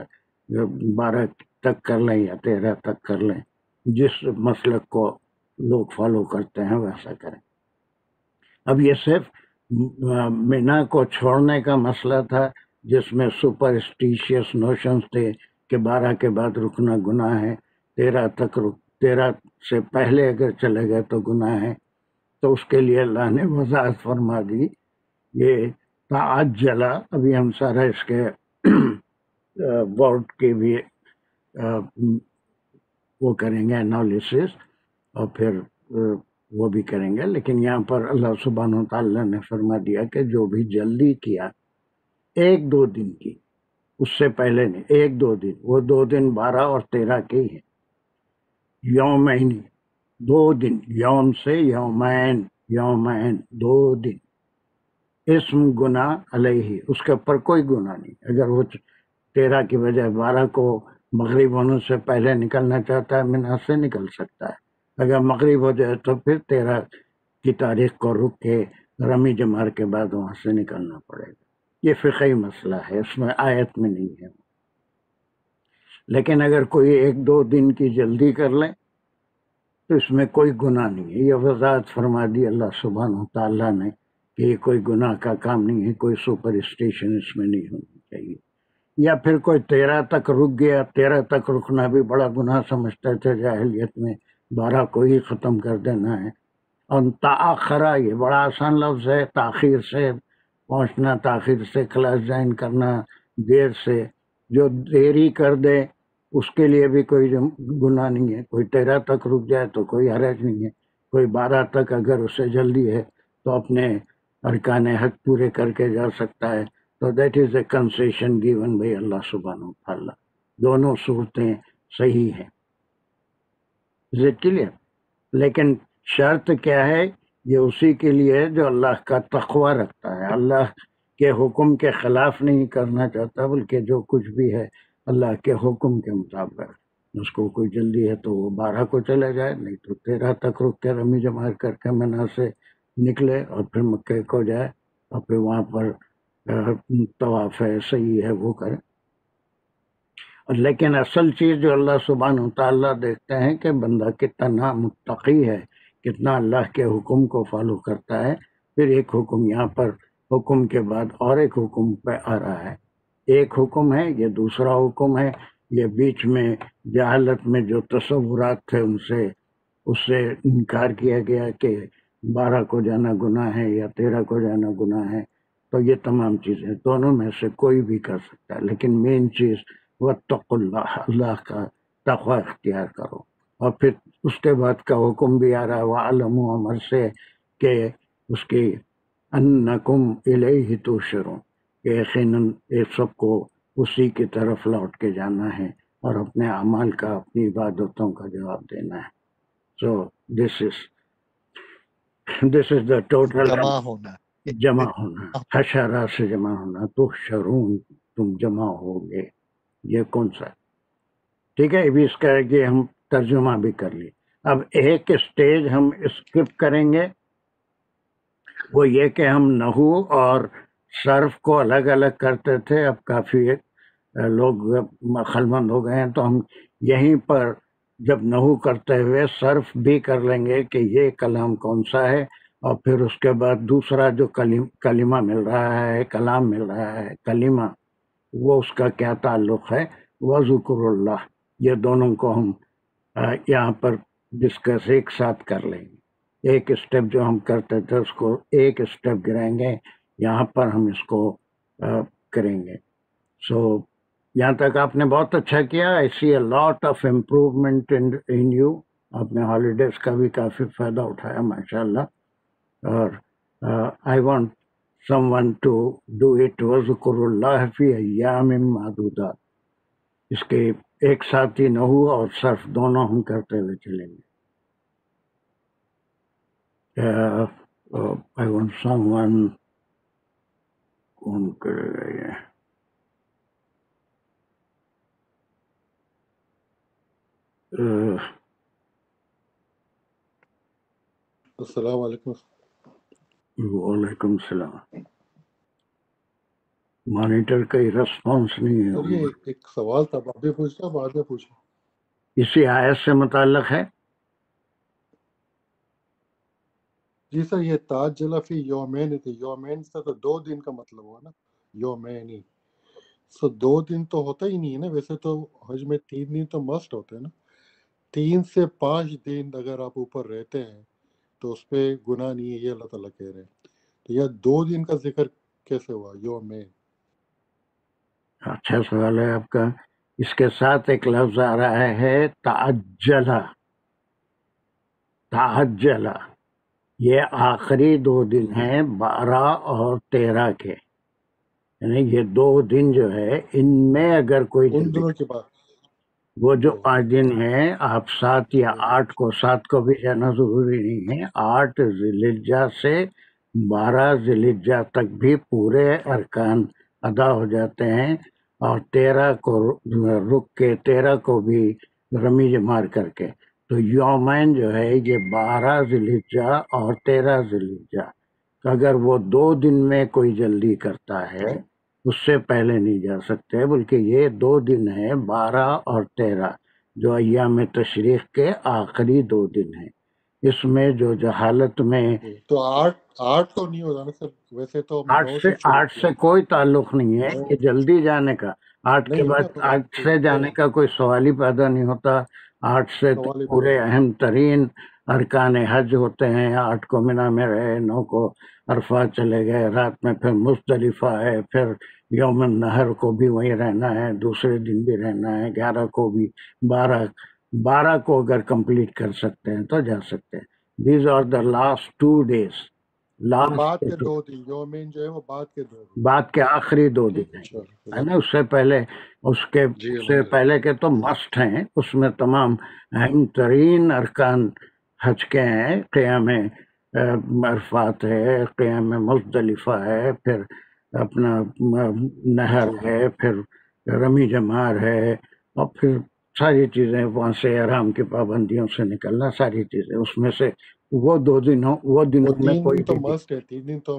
12 تک کر لیں یا 13 تک کر لیں، جس مسلک کو لوگ فالو کرتے ہیں ویسا کریں۔ اب یہ صرف مینا کو چھوڑنے کا مسئلہ تھا، جس میں سپرسٹیشیس نوشنز تھے کہ 12 کے بعد رکنا گناہ ہے، 13 تک 13 سے پہلے اگر چلے گئے تو گناہ ہے۔ تو اس کے لیے اللہ نے وضاحت فرما دی، یہ تعجلہ، ابھی ہم سارا اس کے ورڈ کے بھی وہ کریں گے انالیسس، اور پھر وہ بھی کریں گے، لیکن یہاں پر اللہ سبحانہ وتعالیٰ نے فرما دیا کہ جو بھی جلدی کیا 1-2 دن کی، اس سے پہلے نہیں، 1-2 دن، وہ 2 دن 12 اور 13 کے ہی ہیں۔ یومین، 2 دن، یوم سے یومین، یومین 2 دن، اسم گناہ علیہ، اس کے اوپر کوئی گناہ نہیں۔ اگر وہ 13 کی بجائے 12 کو مغرب ہونے سے پہلے نکلنا چاہتا ہے مینا سے نکل سکتا ہے، اگر مغرب ہو جائے تو پھر 13 کی تاریخ کو رک کے رمی جمار کے بعد وہاں سے نکلنا پڑے گا۔ یہ فقہی مسئلہ ہے، اس میں آیت میں نہیں ہے۔ لیکن اگر کوئی 1-2 دن کی جلدی کر لے تو اس میں کوئی گناہ نہیں ہے۔ یہ وضاحت فرما دی اللہ سبحانہ تعالیٰ نے کہ یہ کوئی گناہ کا کام نہیں ہے، کوئی سپرسٹیشن اس میں نہیں ہونی چاہیے۔ یا پھر کوئی 13 تک رک گیا، 13 تک رکنا بھی بڑا گناہ سمجھتے تھے جاہلیت میں، 12 کو ہی ختم کر دینا ہے۔ اور تاخرہ، یہ بڑا آسان لفظ ہے، تاخیر سے پہنچنا، تاخیر سے کلاس جوائن کرنا، دیر سے، جو دیری کر دے اس کے لیے بھی کوئی گناہ نہیں ہے۔ کوئی 13 تک رک جائے تو کوئی حرج نہیں ہے، کوئی 12 تک اگر اسے جلدی ہے تو اپنے ارکان حج پورے کر کے جا سکتا ہے۔ تو that is a concession given by اللہ سبحانہ تعالیٰ۔ دونوں صورتیں صحیح ہیں، از اٹ کلیئر؟ لیکن شرط کیا ہے؟ یہ اسی کے لیے جو اللہ کا تقوی رکھتا ہے، اللہ کے حکم کے خلاف نہیں کرنا چاہتا، بلکہ جو کچھ بھی ہے اللہ کے حکم کے مطابق۔ اس کو کوئی جلدی ہے تو وہ 12 کو چلے جائے، نہیں تو 13 تک رک کے رمی جمار کر کے مینا سے نکلے اور پھر مکے کو جائے، اور پھر وہاں پر طواف ہے، صحیح ہے، وہ کرے۔ لیکن اصل چیز جو اللہ سبحانہ تعالیٰ دیکھتے ہیں کہ بندہ کتنا متقی ہے، کتنا اللہ کے حکم کو فالو کرتا ہے۔ پھر ایک حکم یہاں پر، حکم کے بعد اور ایک حکم پہ آ رہا ہے، ایک حکم ہے، یہ دوسرا حکم ہے۔ یہ بیچ میں جہالت میں جو تصورات تھے اس سے انکار کیا گیا کہ 12 کو جانا گناہ ہے یا 13 کو جانا گناہ ہے۔ تو یہ تمام چیزیں دونوں میں سے کوئی بھی کر سکتا ہے، لیکن مین چیز واتقوا اللہ، اللہ کا تقوی اختیار کرو۔ اور پھر اس کے بعد کا حکم بھی آ رہا ہے وَعَلَمُوا، عمر سے، کہ اس کی انکم الیہ تحشرون، کہ یقیناً ایک سب کو اسی کی طرف لوٹ کے جانا ہے اور اپنے اعمال کا، اپنی عبادتوں کا جواب دینا ہے۔ سو دس از دا ٹوٹل جمع ہونا، جمع ہونا، حشرہ سے جمع ہونا، تحشرون، تم جمع ہو گے، یہ کون سا؟ ٹھیک ہے، ابھی اس کا کہ ہم ترجمہ بھی کر لی. اب ایک اسٹیج ہم اسکپ کریں گے، وہ یہ کہ ہم نحو اور صرف کو الگ الگ کرتے تھے. اب کافی لوگ عقلمند ہو گئے ہیں تو ہم یہیں پر جب نحو کرتے ہوئے صرف بھی کر لیں گے کہ یہ کلام کون سا ہے، اور پھر اس کے بعد دوسرا جو کلمہ مل رہا ہے، کلام مل رہا ہے، کلمہ، وہ اس کا کیا تعلق ہے. وذکر اللہ، یہ دونوں کو ہم یہاں پر ڈسکس ایک ساتھ کر لیں گے. ایک اسٹیپ جو ہم کرتے تھے اس کو ایک اسٹیپ گریں گے، یہاں پر ہم اس کو کریں گے. سو یہاں تک آپ نے بہت اچھا کیا. I see a lot of improvement in you. آپ نے ہالیڈیز کا بھی کافی فائدہ اٹھایا ماشاء اللہ. اور I want someone to do it. وذکر اللہ فی ایام معدودات. اس کے ایک ساتھ ہی نحو اور صرف دونوں ہم کرتے ہوئے چلیں گے. I want someone کون کرے گا یہ؟ السلام علیکم. وعلیکم السلام. مانیٹر کا ہی ریسپانس نہیں سر یہ ہے. ایک سوال تھا، آپ بھی پوچھنا بعد میں پوچھیں. اسی آیت سے متعلق ہے. جی سر، یہ تاج جلا فی یومین تھے. یومین سے تو 2 دن کا مطلب ہوا نا، یومینی. سو 2 دن تو ہوتا ہی نہیں ہے نا. ویسے تو حج میں 3 دن تو مسٹ ہوتے ہیں نا. 3 سے 5 دن اگر آپ اوپر رہتے ہیں تو اس پہ گناہ نہیں ہے، یہ اللہ تعالیٰ کہہ رہے ہیں. تو یہ 2 دن کا ذکر کیسے ہوا یومین؟ اچھا سوال ہے آپ کا. اس کے ساتھ ایک لفظ آ رہا ہے تعجلہ. تعجلہ یہ آخری 2 دن ہیں 12 اور 13 کے. یعنی یہ 2 دن جو ہے ان میں اگر کوئی ان دنوں کے بعد وہ جو 5 دن ہیں، آپ 7 یا 8 کو، 7 کو بھی جانا ضروری نہیں ہے. 8 ذی الحجہ سے 12 ذی الحجہ تک بھی پورے ارکان ادا ہو جاتے ہیں. اور 13 کو رک کے 13 کو بھی رمی جمار کر کے. تو یومین جو ہے یہ 12 ذی الحجہ اور 13 ذی الحجہ. اگر وہ 2 دن میں کوئی جلدی کرتا ہے اس سے پہلے نہیں جا سکتے، بلکہ یہ 2 دن ہیں 12 اور 13 جو ایام تشریق کے آخری 2 دن ہیں. اس میں جو جہالت میں تو 8 تو نہیں ہوتا نا سر. ویسے تو ہم 9 سے شروع 8 سے کوئی تعلق نہیں ہے کہ جلدی جانے کا. 8 کے بعد 8 سے جانے کا کوئی سوال ہی پیدا نہیں ہوتا. 8 سے تو پورے اہم ترین ارکان حج ہوتے ہیں. 8 کو منی میں رہے، 9 کو عرفات چلے گئے، رات میں پھر مزدلفہ ہے، پھر یوم النحر کو بھی وہیں رہنا ہے، دوسرے دن بھی رہنا ہے، 11 کو بھی، 12 کو اگر کمپلیٹ کر سکتے ہیں تو جا سکتے ہیں. These are the last 2 days. بعد کے 2 دن یومین جو ہے وہ بعد کے 2 دن، بعد کے آخری 2 دن ہے نا. اس سے پہلے سے پہلے کے تو مسٹ ہیں. اس میں تمام اہم ترین ارکان حج کے ہیں. قیام عرفات ہے، قیام مزدلفہ ہے، پھر اپنا نہر ہے، پھر رمی جمار ہے، اور پھر ساری چیزیں وہاں سے احرام کی پابندیوں سے نکلنا، ساری چیزیں. اس میں سے وہ 2 دنوں میں کوئی تو مسٹ ہے. 3 دن تو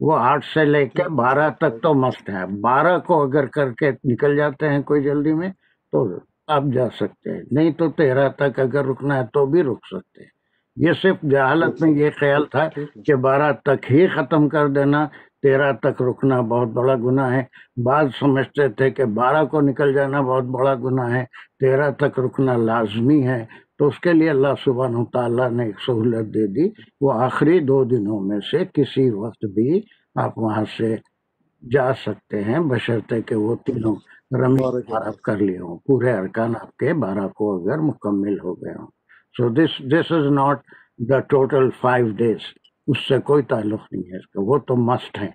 وہ 8 سے لے کے 12 تک تو مسٹ ہے. 12 کو اگر کر کے نکل جاتے ہیں کوئی جلدی میں تو آپ جا سکتے ہیں، نہیں تو 13 تک اگر رکنا ہے تو بھی رک سکتے ہیں. یہ صرف جہالت میں یہ خیال تھا کہ 12 تک ہی ختم کر دینا، 13 تک رکنا بہت بڑا گناہ ہے. بعض سمجھتے تھے کہ 12 کو نکل جانا بہت بڑا گناہ ہے، 13 تک رکنا لازمی ہے. تو اس کے لیے اللہ سبحانہ تعالیٰ نے ایک سہولت دے دی. وہ آخری 2 دنوں میں سے کسی وقت بھی آپ وہاں سے جا سکتے ہیں، بشرطے کہ وہ تینوں رمی آپ کر لیے ہوں، پورے ارکان آپ کے 12 کو اگر مکمل ہو گئے ہوں. So this is not the total 5 days. اس سے کوئی تعلق نہیں ہے اس کا. وہ تو مسٹ ہے،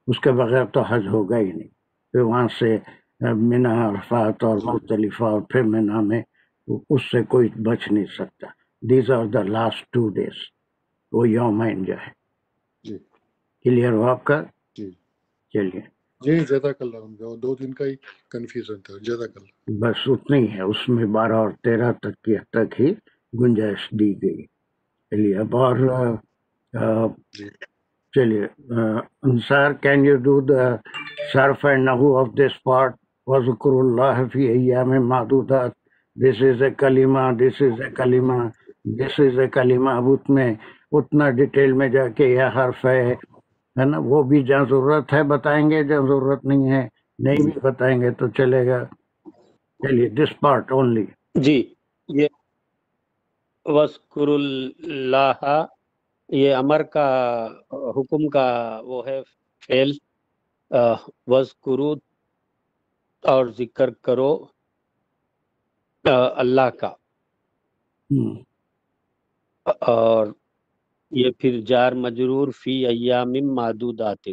اس کے بغیر تو حج ہوگا ہی نہیں. پھر وہاں سے منی، عرفات اور مزدلفہ اور پھر منی میں اس سے کوئی بچ نہیں سکتا. These are the last 2 days. وہ یومین جو ہے. کلیئر ہو آپ کا؟ چلیے جی جزاک اللہ حمزہ، وہ 2 دن کا ہی کنفیوژن تھا، جزاک اللہ۔ بس اتنا ہی ہے، اس میں 12 اور 13 تک ہی گنجائش دی گئی۔ چلیے اب اور جی چلیے انصار، کین یو ڈو دا صرف اینڈ نحو آف دس پارٹ؟ وَاذْكُرُوا اللَّهَ فِي أَيَّامٍ مَّعْدُودَاتٍ. دس از اے کلمہ، دس از اے کلمہ، دس از اے کلمہ۔ اب اس میں اتنا ڈیٹیل میں جا کے یہ حرف ہے نا، وہ بھی جہاں ضرورت ہے بتائیں گے، جہاں ضرورت نہیں ہے نہیں بھی بتائیں گے تو چلے گا۔ چلیے دس پارٹ اونلی۔ جی یہ وَاذْكُرُوا اللَّهَ، یہ امر کا حکم کا وہ ہے فعل، وَاذْكُرُوا اور ذکر کرو اللہ کا، اور یہ پھر جار مجرور فی ایام معدودات،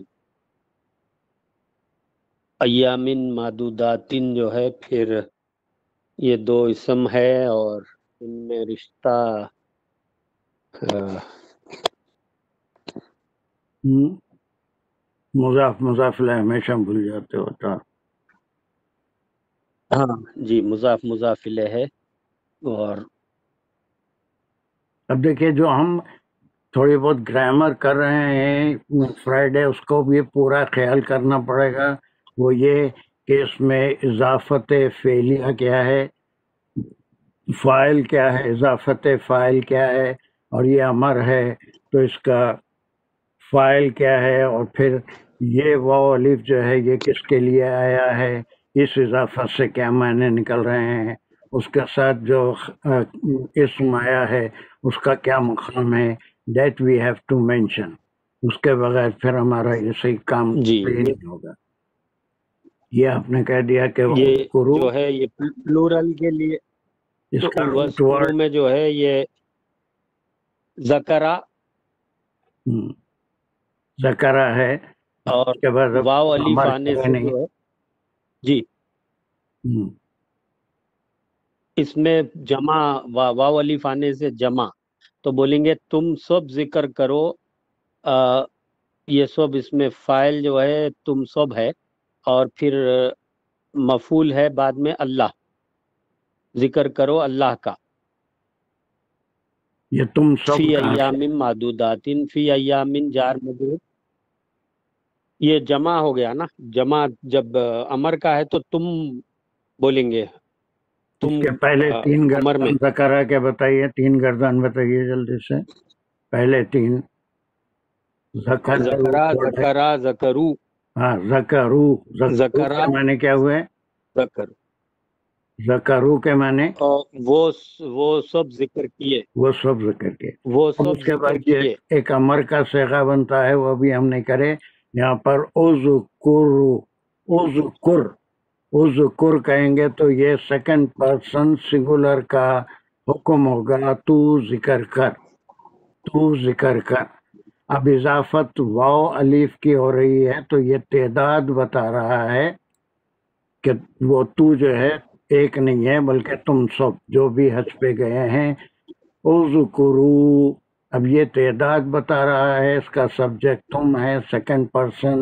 ایام معدودات جو ہے پھر یہ 2 اسم ہے اور ان میں رشتہ مضاف الیہ ہمیشہ بھول جاتے ہوتا۔ ہاں جی مضاف الیہ ہے۔ اور اب دیکھیے جو ہم تھوڑی بہت گرامر کر رہے ہیں فرائیڈے، اس کو بھی پورا خیال کرنا پڑے گا۔ وہ یہ کہ اس میں اضافت فعلیہ کیا ہے، فاعل کیا ہے، اضافت فاعل کیا ہے، اور یہ امر ہے تو اس کا فاعل کیا ہے، اور پھر یہ واو الف جو ہے یہ کس کے لیے آیا ہے، اس اضافت سے کیا معنی نکل رہے ہیں، اس کے ساتھ جو اسم آیا ہے اس کا کیا مقام ہے، that we have to mention. اس کے بغیر پھر ہمارا یہ صحیح کام جی صحیح نہیں ہوگا۔ یہ آپ نے کہہ دیا کہ یہ کرو، جو ہے یہ پلورل کے لیے اس کا روٹ وَاذْكُرُوا ورڈ میں جو ہے یہ ذکرہ ذکرہ ہے، اور اس کے بعد اب واو الف امر آنے ہے سے نہیں۔ جو ہے جی اس میں جمع، واو الف آنے سے جمع، تو بولیں گے تم سب ذکر کرو، یہ سب اس میں فاعل جو ہے تم سب ہے، اور پھر مفعول ہے بعد میں اللہ، ذکر کرو اللہ کا، یہ تم سب فی کہاں سے؟ ایام معدودات، فی ایام جار مجرور، یہ جمع ہو گیا نا، جمع جب امر کا ہے تو تم بولیں گے، اس تم کے پہلے 3 امر میں گردان ذکرہ کے بتائیے، 3 گردان بتائیے جلدی سے، پہلے 3 ذکرہ ذکرو، ہاں ذکرو ذکرہ کے معنی کیا ہوئے؟ ذکر، ذکرو کے معنی اور وہ سب ذکر کیے، وہ سب ذکر کے۔ وہ اب سب اس کے ذکر بعد یہ کیے، ایک امر کا صیغہ بنتا ہے، وہ بھی ہم نے کرے یہاں پر اذکر، اذکر، اذکر کہیں گے تو یہ سیکنڈ پرسن سنگولر کا حکم ہوگا، تو ذکر کر، تو ذکر کر۔ اب اضافت واو الف کی ہو رہی ہے تو یہ تعداد بتا رہا ہے کہ وہ تو جو ہے ایک نہیں ہے بلکہ تم سب جو بھی حج پہ گئے ہیں، اذکرو، اب یہ تعداد بتا رہا ہے، اس کا سبجیکٹ تم ہے، سیکنڈ پرسن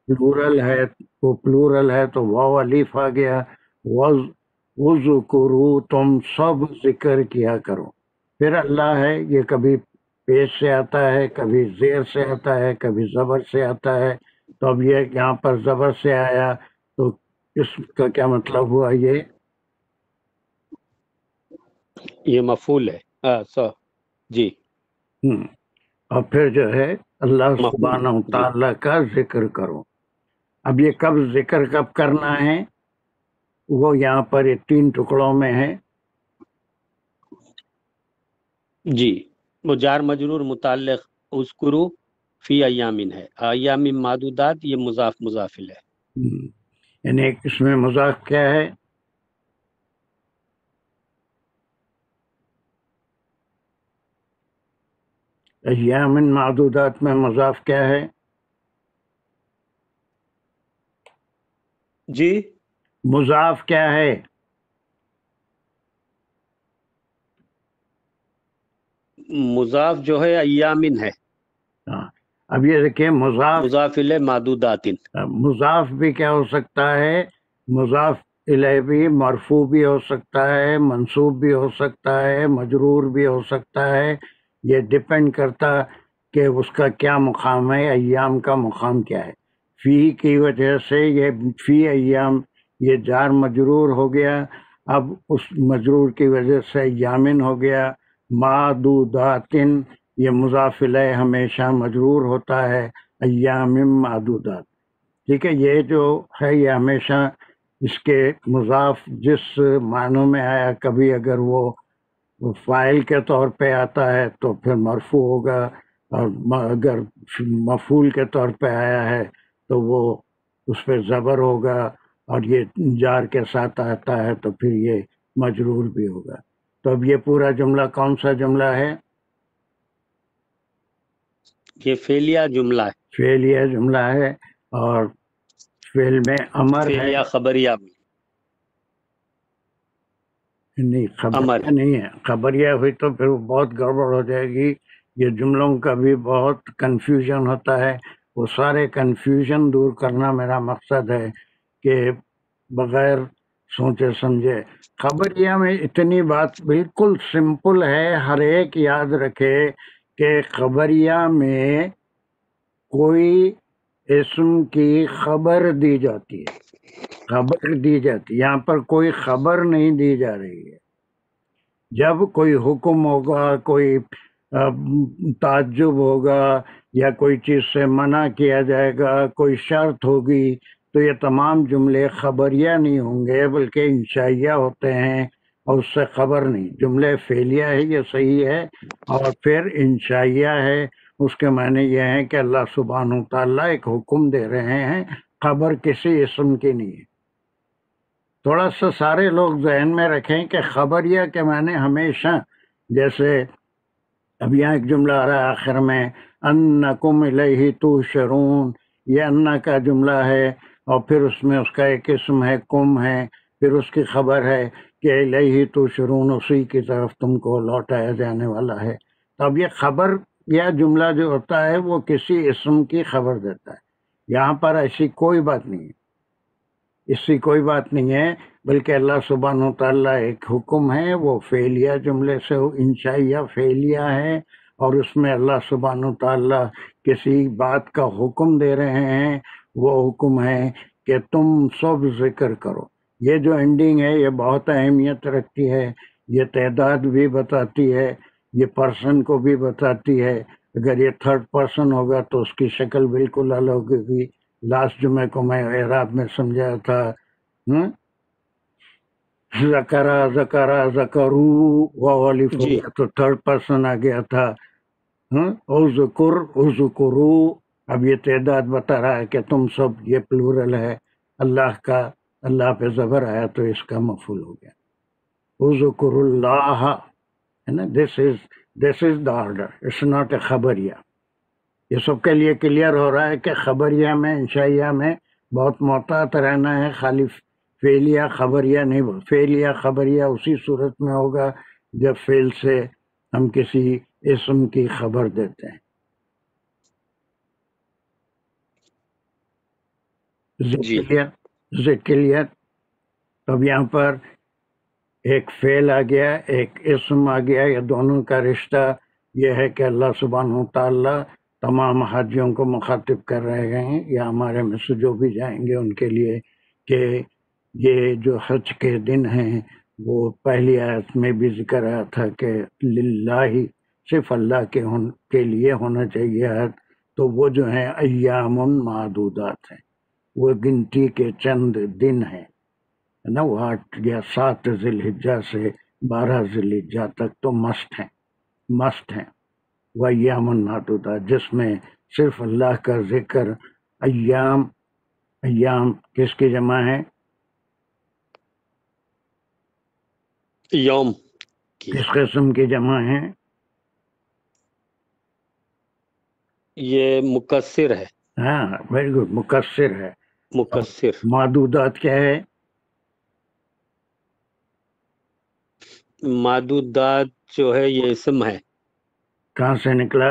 پلورل ہے، وہ پلورل ہے تو واو الف آ گیا، اذکرو، تم سب ذکر کیا کرو۔ پھر اللہ ہے، یہ کبھی پیش سے آتا ہے، کبھی زیر سے آتا ہے، کبھی زبر سے آتا ہے، تو اب یہ یہاں پر زبر سے آیا تو اس کا کیا مطلب ہوا؟ یہ مفعول ہے، جی اور پھر جو ہے اللہ مفعول، سبحانہ و جی تعالیٰ کا ذکر کرو۔ اب یہ کب ذکر کب کرنا ہے، وہ یہاں پر یہ 3 ٹکڑوں میں ہے۔ جی وہ جار مجرور متعلق اذکرو فی ایامن ہے، ایام معدودات یہ مضاف ہے۔ یعنی اس میں مضاف کیا ہے؟ ایام معدودات میں مضاف کیا ہے؟ جی مضاف کیا ہے؟ مضاف جو ہے ایامن ہے۔ ہاں، اب یہ دیکھیں مضاف مضاف الیہ معدودات. مضاف بھی کیا ہو سکتا ہے، مضاف الیہ بھی مرفوع بھی ہو سکتا ہے، منصوب بھی ہو سکتا ہے، مجرور بھی ہو سکتا ہے. یہ ڈپینڈ کرتا کہ اس کا کیا مقام ہے، ایام کا مقام کیا ہے. فی کی وجہ سے یہ فی ایام یہ جار مجرور ہو گیا. اب اس مجرور کی وجہ سے ایامن ہو گیا. معدوداتن یہ مضاف الیہ ہمیشہ مجرور ہوتا ہے، ایام معدودات. ٹھیک ہے، یہ جو ہے یہ ہمیشہ اس کے مضاف جس معنوں میں آیا، کبھی اگر وہ فاعل کے طور پہ آتا ہے تو پھر مرفوع ہوگا، اور اگر مفعول کے طور پہ آیا ہے تو وہ اس پہ زبر ہوگا، اور یہ جار کے ساتھ آتا ہے تو پھر یہ مجرور بھی ہوگا. تو اب یہ پورا جملہ کون سا جملہ ہے؟ یہ فعلیہ جملہ ہے. فعلیہ جملہ ہے، اور فعل میں امر ہے. فعلیہ خبریہ نہیں، امر خبریہ نہیں ہے. خبریہ ہوئی تو پھر وہ بہت گڑبڑ ہو جائے گی. یہ جملوں کا بھی بہت کنفیوژن ہوتا ہے. وہ سارے کنفیوژن دور کرنا میرا مقصد ہے، کہ بغیر سوچے سمجھے. خبریہ میں اتنی بات بالکل سمپل ہے، ہر ایک یاد رکھے کہ خبریہ میں کوئی اسم کی خبر دی جاتی ہے، خبر دی جاتی. یہاں پر کوئی خبر نہیں دی جا رہی ہے. جب کوئی حکم ہوگا، کوئی تعجب ہوگا، یا کوئی چیز سے منع کیا جائے گا، کوئی شرط ہوگی، تو یہ تمام جملے خبریہ نہیں ہوں گے بلکہ انشائیہ ہوتے ہیں، اور اس سے خبر نہیں. جملے فعلیہ ہے یہ صحیح ہے، اور پھر انشائیہ ہے. اس کے معنی یہ ہے کہ اللہ سبحانہ تعالیٰ ایک حکم دے رہے ہیں، خبر کسی اسم کی نہیں ہے. تھوڑا سا سارے لوگ ذہن میں رکھیں کہ خبریہ کے معنی ہمیشہ، جیسے اب یہاں ایک جملہ آ رہا ہے آخر میں، انکم الیہ تحشرون، یہ انا کا جملہ ہے، اور پھر اس میں اس کا ایک اسم ہے کم ہے، پھر اس کی خبر ہے کہ الیہ تحشرون، اسی کی طرف تم کو لوٹایا جانے والا ہے. تو اب یہ خبر یا جملہ جو ہوتا ہے وہ کسی اسم کی خبر دیتا ہے. یہاں پر ایسی کوئی بات نہیں ہے، اس سے کوئی بات نہیں ہے، بلکہ اللہ سبحانہ تعالیٰ ایک حکم ہے، وہ فعلیہ جملے سے انشائیہ فعلیہ ہے، اور اس میں اللہ سبحانہ تعالیٰ کسی بات کا حکم دے رہے ہیں. وہ حکم ہے کہ تم سب ذکر کرو. یہ جو اینڈنگ ہے یہ بہت اہمیت رکھتی ہے. یہ تعداد بھی بتاتی ہے، یہ پرسن کو بھی بتاتی ہے. اگر یہ تھرڈ پرسن ہوگا تو اس کی شکل بالکل الگ ہوگی. لاسٹ جمعے کو میں اعراب میں سمجھایا تھا، ذکرا ذکرا ذکرو، واو الف ہو گیا تو تھرڈ پرسن آ گیا تھا. اذکر اذکرو، اب یہ تعداد بتا رہا ہے کہ تم سب، یہ پلورل ہے. اللہ کا، اللہ پہ زبر آیا تو اس کا مفعول ہو گیا. اذکر اللہ ہے نا. This is the order, it's not a خبریہ. یہ سب کے لیے کلیئر ہو رہا ہے کہ خبریہ میں انشائیہ میں بہت محتاط رہنا ہے. خالی فعلیہ خبریہ نہیں بول. فعلیہ خبریہ اسی صورت میں ہوگا جب فعل سے ہم کسی اسم کی خبر دیتے ہیں. کلیئر. اب یہاں پر ایک فعل آ گیا، ایک اسم آ گیا. یہ دونوں کا رشتہ یہ ہے کہ اللہ سبحانہ تعالیٰ تمام حاجیوں کو مخاطب کر رہے ہیں، یا ہمارے میں سے جو بھی جائیں گے ان کے لیے، کہ یہ جو حج کے دن ہیں وہ پہلی آیت میں بھی ذکر آیا تھا کہ للہ، صرف اللہ کے لیے ہونا چاہیے حج. تو وہ جو ہیں ایام معدودات ہیں، وہ گنتی کے چند دن ہیں نا. وہ 8 یا 7 ذی الحجہ سے 12 ذی الحجہ تک تو مسٹ ہیں. وہ ایام معدودات جس میں صرف اللہ کا ذکر. ایام کس کی جمع ہے؟ یوم. کس قسم کی جمع ہے؟ یہ مکسر ہے. ہاں ویری گڈ، مکسر ہے. مکسر. معدودات کیا ہے؟ معدودات جو ہے یہ اسم ہے. کہاں سے نکلا؟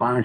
5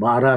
12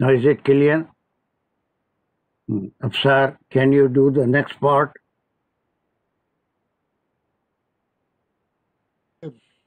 Now is it clear? Afsar, can you do the next part?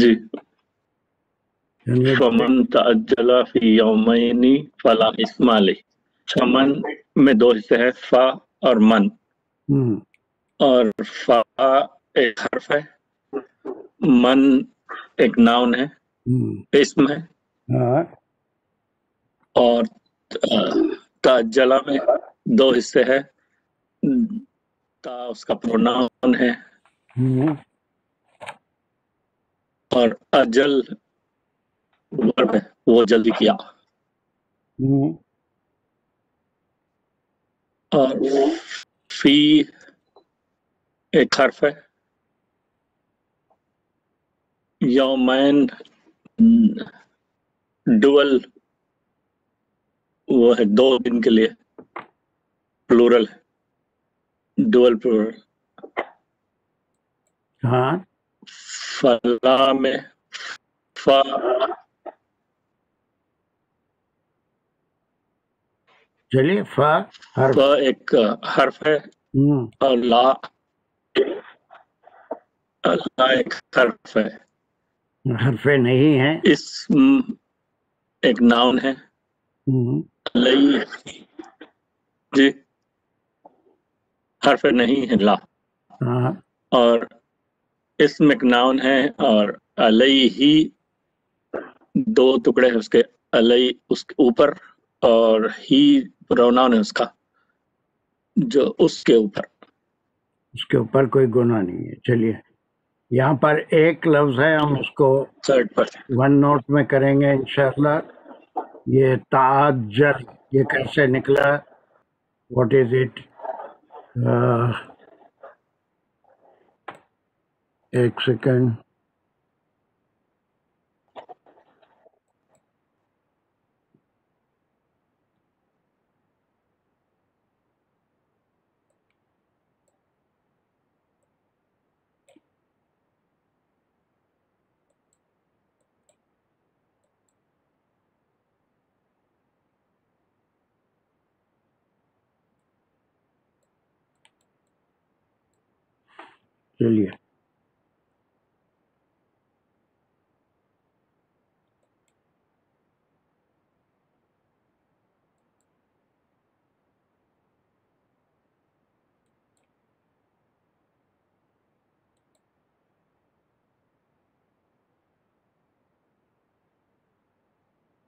G Can you فمن تعجل فی یومین فلا اسم علیہ. فمن میں دو حصے ہیں، فا اور من. Hmm. اور فا ایک حرف ہے، من ایک ناؤن ہے، Hmm. اسم ہے. اور تعجلہ میں دو حصے ہے، تا اس کا پروناؤن ہے Hmm. اور اجل ورب ہے، وہ جلدی کیا. Hmm. اور فی ایک حرف ہے، یومین ڈول وہ ہے دو دن کے لیے، پلورل ہے، ڈول پلورل. ہاں فلا میں فا چلیے فا حرف. فا ایک حرف ہے Hmm. اور لا ایک حرف ہے. حرف نہیں ہے. اسم ایک ناؤن ہے، Hmm. لئی جی حرف نہیں ہے لا. ہاں اور اسم ایک ناؤن ہے اور علیہ دو ٹکڑے ہیں اس کے، علیہ اس کے اوپر اور ہی پروناؤن ہے اس کا جو اس کے اوپر. اس کے اوپر کوئی گناہ نہیں ہے. چلیے یہاں پر ایک لفظ ہے، ہم اس کو تھرڈ پر ون نوٹ میں کریں گے انشاءاللہ. یہ تعجل، یہ کیسے نکلا؟ What is it? ایک سیکنڈ. چلیے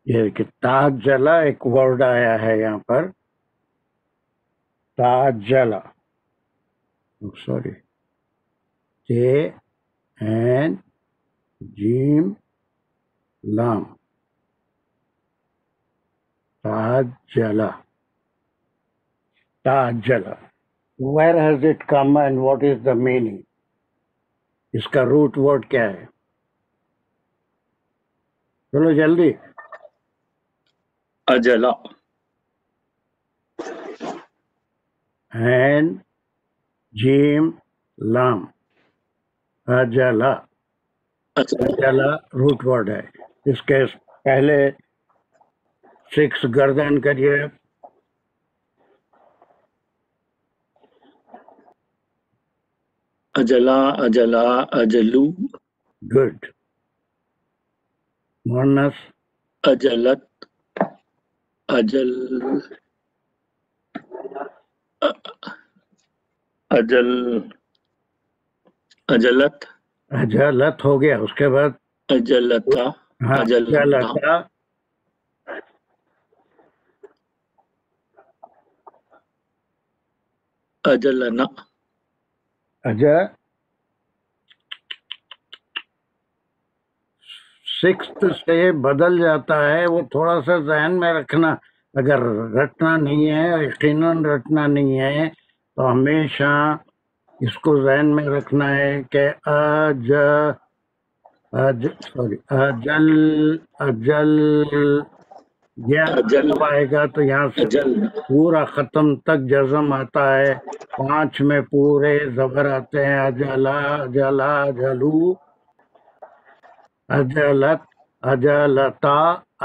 یہ کہ تعجلہ ایک ورڈ آیا ہے یہاں پر، تعجلہ، سوری، تے این جیم لام، تعجلہ. تعجلہ where has it come and what is the meaning؟ اس کا روٹ ورڈ کیا ہے؟ چلو جلدی. اجلا این جیم لام، اجلا. اجلا روٹ ورڈ ہے. اس کے پہلے 6 گردن کریے. اجلا اجلا اجلو گڈ. مونس اجلت اجل اجل اجلت اجلت ہو گیا. اس کے بعد اجلتا ہاں اجلتا اجلتا، اجلنا اجا 6 سے بدل جاتا ہے. وہ تھوڑا سا ذہن میں رکھنا. اگر رٹنا نہیں ہے، یقیناً رٹنا نہیں ہے، تو ہمیشہ اس کو ذہن میں رکھنا ہے کہ اجل اجل، یہ اجل جب آئے گا تو یہاں سے اجل پورا ختم تک جزم آتا ہے. 5 میں پورے زبر آتے ہیں. اجلا اجلا اجلو، اجلت اجلتا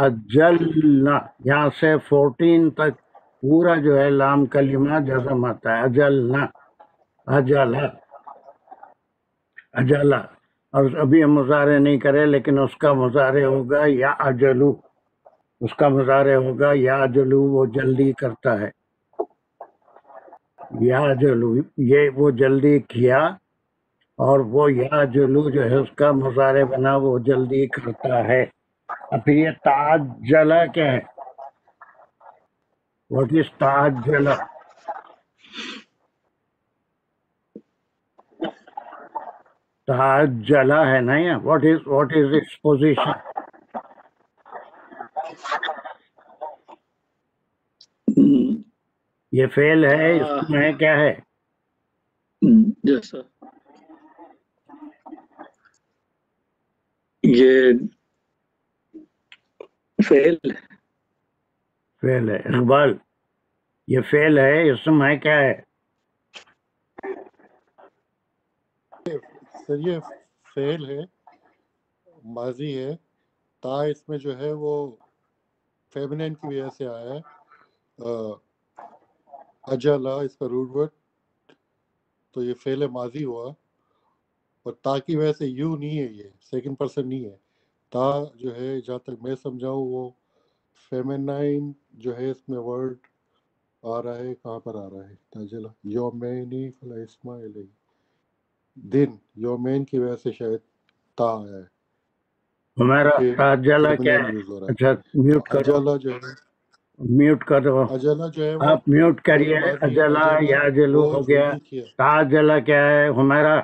اجلنا. یہاں سے 14 تک پورا جو ہے لام کلمہ جزم آتا ہے. اجلنا، اجلا، اجلا. اور ابھی ہم مضارع نہیں کرے لیکن اس کا مضارع ہوگا یا اجلو، اس کا مضارع ہوگا یا اجلو، وہ جلدی کرتا ہے، یا اجلو یہ وہ جلدی کیا، اور وہ یا جلو جو ہے اس کا مضارع بنا، وہ جلدی کرتا ہے۔ اب یہ تعجلہ کیا ہے؟ What is تعجلہ؟ تعجلہ ہے نا یہ، واٹ از اٹس پوزیشن؟ یہ فعل ہے، اس میں کیا ہے؟ جیسا یہ فعل ہے اقبال، یہ فعل ہے، اسم ہے، کیا ہے؟ سر یہ فعل ہے، ماضی ہے، تا اس میں جو ہے وہ فیمنین کی وجہ سے آیا ہے، اجلا اس کا روٹ ورڈ، تو یہ فعل ماضی ہوا، اور تا کی وجہ سے یو نہیں ہے، یہ سیکنڈ پرسن نہیں ہے، تا جو ہے جہاں تک میں سمجھاؤں وہ فیمنائن جو ہے اس میں ورڈ آ رہا ہے، کہاں پر آ رہا ہے؟ تاجلہ یومینی فلا اسما علیہ، دن یومین کی وجہ سے شاید تا آیا ہے، ہمارا کیونکہ تعجلہ کیا فیمنین ہے؟ یوز ہو رہا اچھا میوٹ ہے۔ کرو، اجلا جو ہے، میوٹ کرو، اجلا جو ہے وہ آپ میوٹ فعل کریے۔ ماضی ہے، اجلا اجلا یا جلو وہ ہو گیا، جلدی کیا۔ تعجلہ کیا ہے ہمارا؟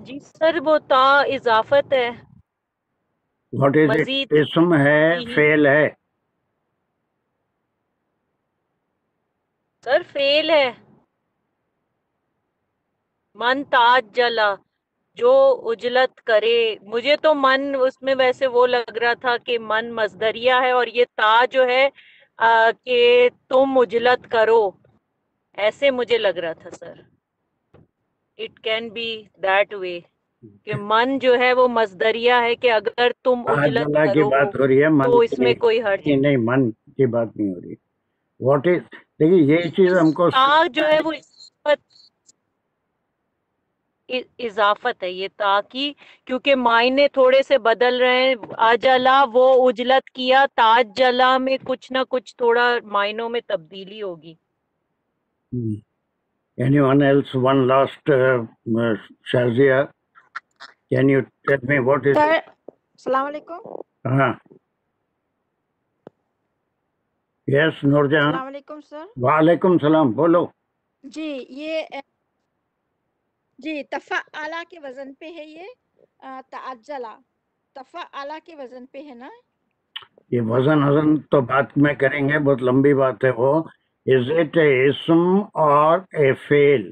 جی سر وہ تا اضافت ہے، واٹ از اٹ؟ مزید اسم ہے، کی ہی فعل ہے؟ سر فعل ہے، من تعجلا جو اجلت کرے، مجھے تو من اس میں ویسے وہ لگ رہا تھا کہ من مصدریہ ہے، اور یہ تا جو ہے کہ تم اجلت کرو، ایسے مجھے لگ رہا تھا sir. It can be that way کہ من جو ہے وہ مصدریہ ہے کہ اگر تم اجلت تعجلہ کی کرو بات ہو رہی ہے، من تو کی اس میں کوئی حرج نہیں، نہیں من کی بات نہیں ہو رہی۔ واٹ از، دیکھیے یہ چیز ہم کو تا جو ہے وہ اضافت ہے، یہ تا کی، کیونکہ معنی تھوڑے سے بدل رہے ہیں۔ اجلا وہ اجلت کیا، تاجلا میں کچھ نہ کچھ تھوڑا معنوں میں تبدیلی ہوگی۔ anyone else, one last Shazia, can you tell me what is سر السلام علیکم۔ ہاں یس نور جہاں، السلام علیکم سر۔ وعلیکم السلام، بولو۔ جی یہ جی تفعلا کے وزن پہ ہے، یہ تعجلا تفعلا کے وزن پہ ہے نا؟ یہ وزن تو بات میں کریں گے، بہت لمبی بات ہے وہ۔ از اٹ اے اسم اور اے فعل؟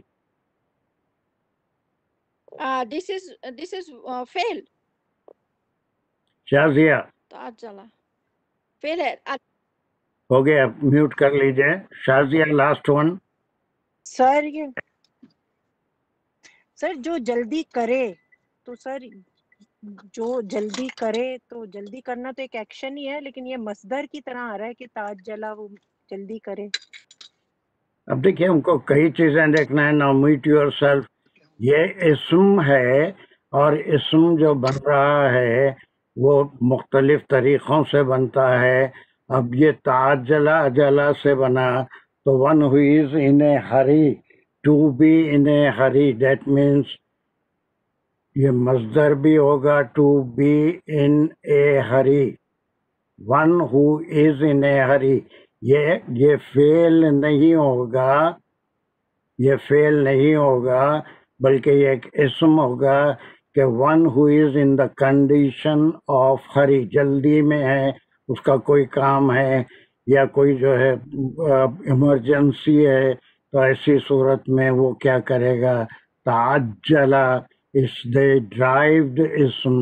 دس از فعل، شازیہ تعجلا فعل ہے۔ ہو گیا، میوٹ کر لیجئے۔ Shazia last one. سر یہ سر جو جلدی کرے، تو سر جو جلدی کرے تو جلدی کرنا تو ایک ایکشن ہی ہے، لیکن یہ مصدر کی طرح آ رہا ہے کہ تعجلا وہ جلدی کرے۔ اب دیکھیے ہم کو کئی چیزیں دیکھنا ہے۔ ناؤ میٹ یور سیلف، یہ اسم ہے، اور اسم جو بن رہا ہے وہ مختلف طریقوں سے بنتا ہے۔ اب یہ تعجلا اجلا سے بنا، تو one who is in a hurry, to be in a hurry, that means یہ مصدر بھی ہوگا، to be in a hurry, one who is in a hurry. یہ فعل نہیں ہوگا، یہ فعل نہیں ہوگا، بلکہ یہ ایک اسم ہوگا کہ one who is in the condition of hurry, جلدی میں ہے، اس کا کوئی کام ہے یا کوئی جو ہے ایمرجنسی ہے، تو ایسی صورت میں وہ کیا کرے گا؟ تعجلا is the derived اسم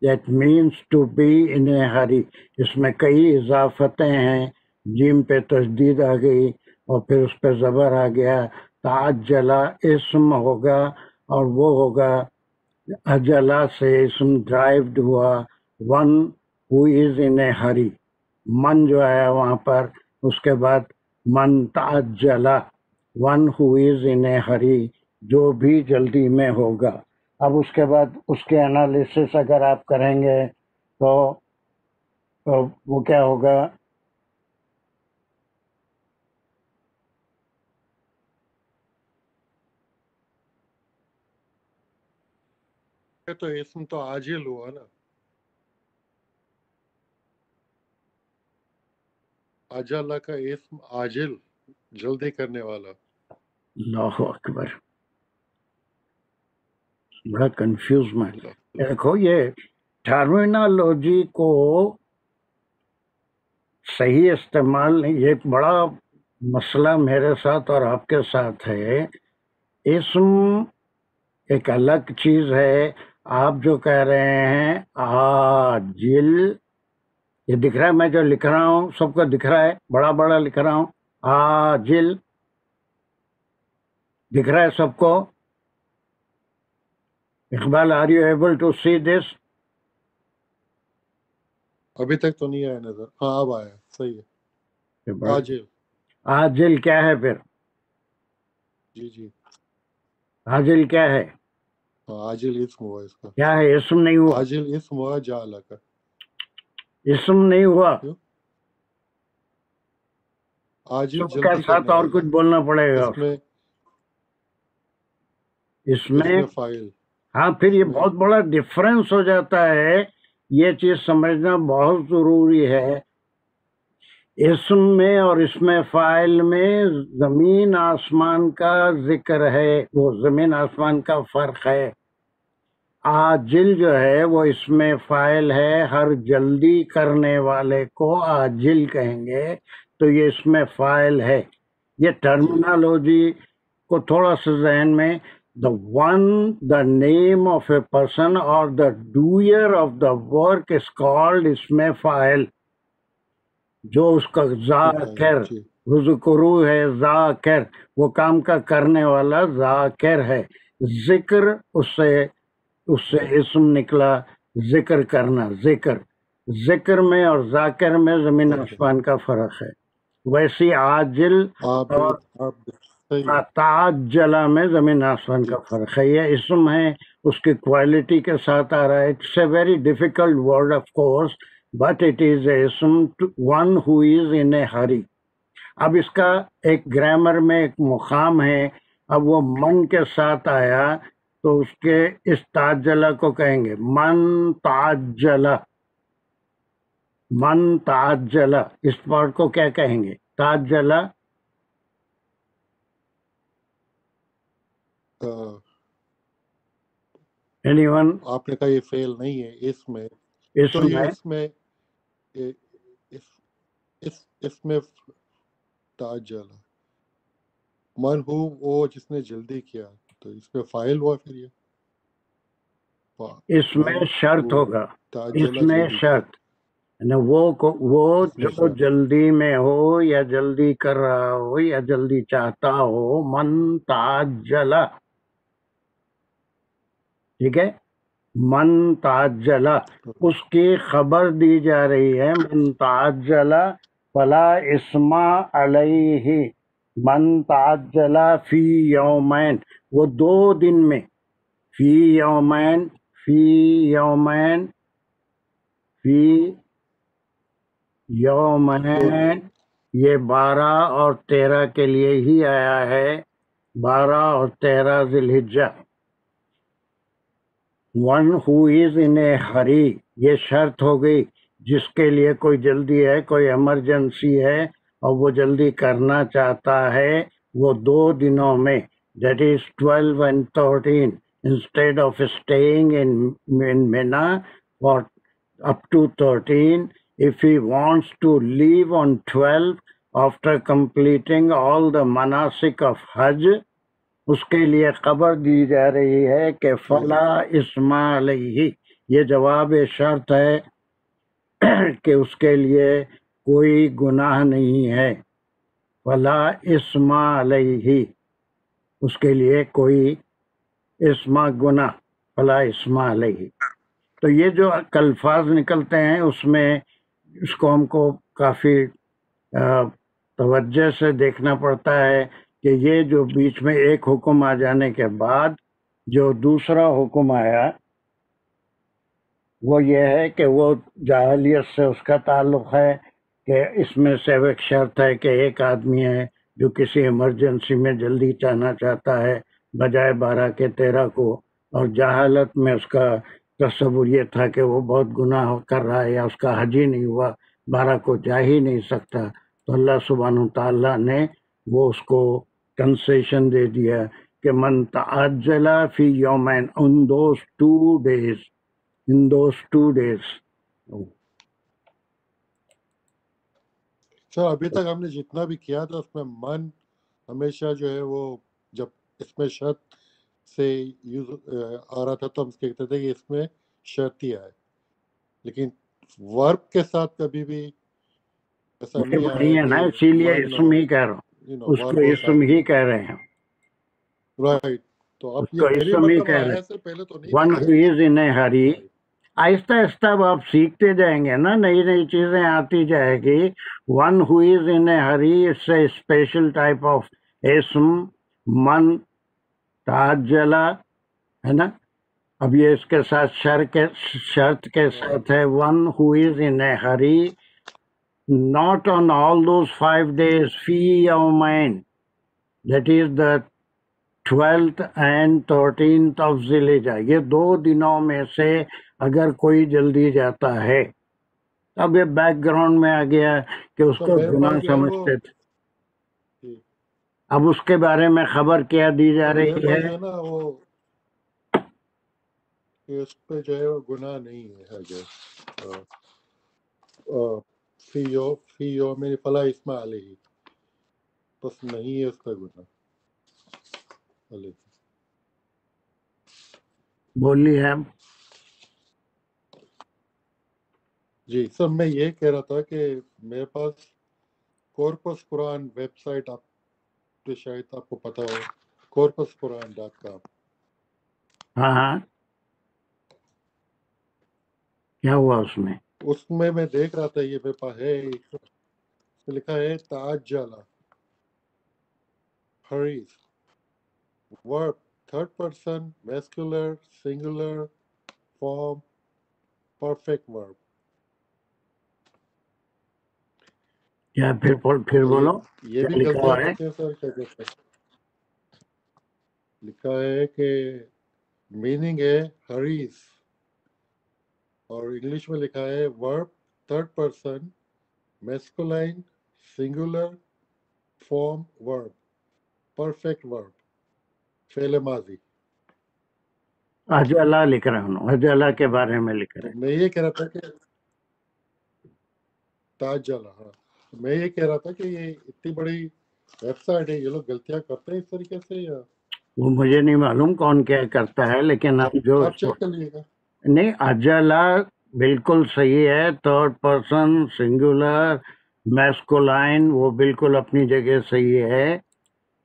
that means to be in a hurry۔ اس میں کئی اضافتیں ہیں، جیم پہ تشدید آ گئی اور پھر اس پہ زبر آ گیا۔ تعجلا اسم ہوگا، اور وہ ہوگا اجلا سے اسم ڈرائیوڈ ہوا، one who is in a ہری، من جو ہے وہاں پر، اس کے بعد من تعجلا، one who is in a ہری، جو بھی جلدی میں ہوگا. اب اس کے بعد اس کے انالیسس اگر آپ کریں گے تو وہ کیا ہوگا؟ تو اسم تو عاجل ہوا نا، عجلہ کا اسم عاجل، جلدی کرنے والا. اللہ اکبر، بڑا کنفیوز میں. دیکھو یہ ٹرمینالوجی کو صحیح استعمال نہیں، یہ ایک بڑا مسئلہ میرے ساتھ اور آپ کے ساتھ ہے. اسم ایک الگ چیز ہے. آپ جو کہہ رہے ہیں عاجل، یہ دکھ رہا ہے، میں جو لکھ رہا ہوں سب کو دکھ رہا ہے، بڑا بڑا لکھ رہا ہوں، عاجل دکھ رہا ہے سب کو. Iqbal, are you able to see this? ابھی تک تو نہیں آیا نظر. ہاں اب آیا، صحیح ہے. عاجل، عاجل کیا ہے پھر؟ جی جی، عاجل کیا ہے؟ عاجل اسم ہوا اس کا. کیا ہے؟ اسم نہیں ہوا. عاجل اسم ہوا جعلہ کا. اسم نہیں ہوا. کیوں؟ عاجل سب کا جلدی ساتھ کرنے اور والا. کچھ بولنا پڑے گا اس میں اس میں. فائل. ہاں، پھر یہ اس میں بہت بڑا ڈفرنس ہو جاتا ہے. یہ چیز سمجھنا بہت ضروری ہے. اسم میں اور اس میں فاعل میں زمین آسمان کا ذکر ہے، وہ زمین آسمان کا فرق ہے. عاجل جو ہے وہ اس میں فاعل ہے، ہر جلدی کرنے والے کو عاجل کہیں گے، تو یہ اس میں فاعل ہے. یہ ٹرمینالوجی کو تھوڑا سا ذہن میں، the name of a person or the doer of the work is called اس میں فاعل. جو اس کا ذاکر، ذکرو ہے ذاکر، وہ کام کا کرنے والا ذاکر ہے. ذکر اس سے اسم نکلا، ذکر کرنا. ذکر میں اور ذاکر میں زمین آسمان کا فرق ہے. ویسی عاجل اور تعجلہ میں زمین آسمان کا فرق ہے. یہ اسم ہے، اس کی کوالٹی کے ساتھ آ رہا ہے. It's a very difficult word of course, but it is a اسم one who is in a ہری. اب اس کا ایک گرامر میں ایک مقام ہے. اب وہ من کے ساتھ آیا تو اس کے اس تعجلہ کو کہیں گے من تعجلہ. من تعجلہ، اس پارٹ کو کیا کہیں گے؟ تعجلہ. آپ نے کہا یہ فعل نہیں ہے، اس میں اس میں تعجل من ہو، وہ جس نے جلدی کیا، تو اس میں فاعل ہوا. پھر یہ اس میں شرط ہوگا، اس میں شرط وہ جو جلدی میں ہو یا جلدی کر رہا ہو یا جلدی چاہتا ہو، من تعجلہ. ٹھیک ہے، من تعجلہ، اس کی خبر دی جا رہی ہے. من تعجلہ فلا اسم علیہ، من تعجلہ فی یومین، وہ 2 دن میں. فی یومین، فی یومین، فی یومین، یہ 12 اور 13 کے لیے ہی آیا ہے. 12 اور 13 ذی الحجہ. One who is in a hurry, یہ شرط ہو گئی. جس کے لیے کوئی جلدی ہے، کوئی ایمرجنسی ہے اور وہ جلدی کرنا چاہتا ہے، وہ 2 دنوں میں، that is 12 and 13, instead of staying in Mina for up to 13, if he wants to leave on 12 after completing all the manasik of Hajj, اس کے لیے خبر دی جا رہی ہے کہ فلا اسم علیہ. یہ جواب شرط ہے کہ اس کے لیے کوئی گناہ نہیں ہے. فلا اسم علیہ، اس کے لیے کوئی اسم گناہ، فلا اسم علیہ. تو یہ جو الفاظ نکلتے ہیں اس میں اس کو ہم کو کافی توجہ سے دیکھنا پڑتا ہے کہ یہ جو بیچ میں ایک حکم آ جانے کے بعد جو دوسرا حکم آیا وہ یہ ہے کہ وہ جاہلیت سے اس کا تعلق ہے کہ اس میں سے ایک شرط ہے کہ ایک آدمی ہے جو کسی ایمرجنسی میں جلدی جانا چاہتا ہے بجائے 12 کے 13 کو، اور جہالت میں اس کا تصور یہ تھا کہ وہ بہت گناہ کر رہا ہے یا اس کا حج ہی نہیں ہوا، 12 کو جا ہی نہیں سکتا، تو اللہ سبحانہ تعالیٰ نے وہ اس کو کنسیشن دے دیا کہ من تعجل فی یومین in those 2 days in those 2 days. Sir ابھی تک ہم نے جتنا بھی کیا تھا اس میں من ہمیشہ جو ہے وہ جب اس میں شرط سے یوز آ رہا تھا تو ہم کہتے تھے کہ اس میں شرط ہی آئے، لیکن ورب کے ساتھ کبھی بھی ایسا نہیں آیا نہیں ہے نا، اسی لیے اسم ہی کہہ رہا ہوں، اس کو اسم ہی کہہ رہے ہیں، رائٹ. تو اب اس کو یہ پہلی اسم ہی مرتبہ کہہ آیا رہے ہے ہیں. سر، پہلے تو نہیں ون تھا. ہو از ان اے ہری. آہستہ آہستہ اب آپ سیکھتے جائیں گے نا، نئی نئی چیزیں آتی جائے گی. One who is in a hurry it's a special type of اسم. من تعجلا ہے نا، اب یہ اس کے ساتھ شرط کے ساتھ ہے one who is in a hurry not on all those 5 days فی یومین، that is the 12th and 13th of ذی-الحجہ، یہ 2 دنوں میں سے اگر کوئی جلدی جاتا ہے. اب یہ بیک گراؤنڈ میں آ گیا کہ اس کو گناہ سمجھتے تھے، اب اس کے بارے میں خبر کیا دی جا رہی ہے جو نا وہ اس پہ جو ہے وہ گناہ نہیں ہے جو فی یوم فلا اسم علیہ، بس نہیں ہے اس کا گناہ علیہ. بولی ہے. جی سر، میں یہ کہہ رہا تھا کہ میرے پاس کورپس قرآن ویب سائٹ آپ تو شاید آپ کو پتا ہو، corpusquran.com. ہاں ہاں، کیا ہوا اس میں دیکھ رہا تھا، یہ میرے پاس ہے، لکھا ہے تعجل حریف verb third person masculine singular form perfect verb. کیا پھر بولو یہ بھی غلطیاں کرتے ہیں سر. کیا کہتے ہیں، لکھا ہے کہ میننگ ہے حریف، اور انگلش میں لکھا ہے ورب تھرڈ پرسن میسکولائن سنگولر فارم ورب پرفیکٹ ورب فعل ماضی. اجلا لکھ رہا ہوں، اجلا کے بارے میں لکھ رہے ہیں. میں یہ کہہ رہا تھا کہ تاجلا، ہاں میں یہ کہہ رہا تھا کہ یہ اتنی بڑی ویب سائٹ ہے، یہ لوگ غلطیاں کرتے ہیں اس طریقے سے، یا وہ مجھے نہیں معلوم کون کیا کرتا ہے، لیکن اب جو آپ چیک کر لیجیے گا. نہیں، اجلا بالکل صحیح ہے، تھرڈ پرسن سنگولر میسکولائن وہ بالکل اپنی جگہ صحیح ہے،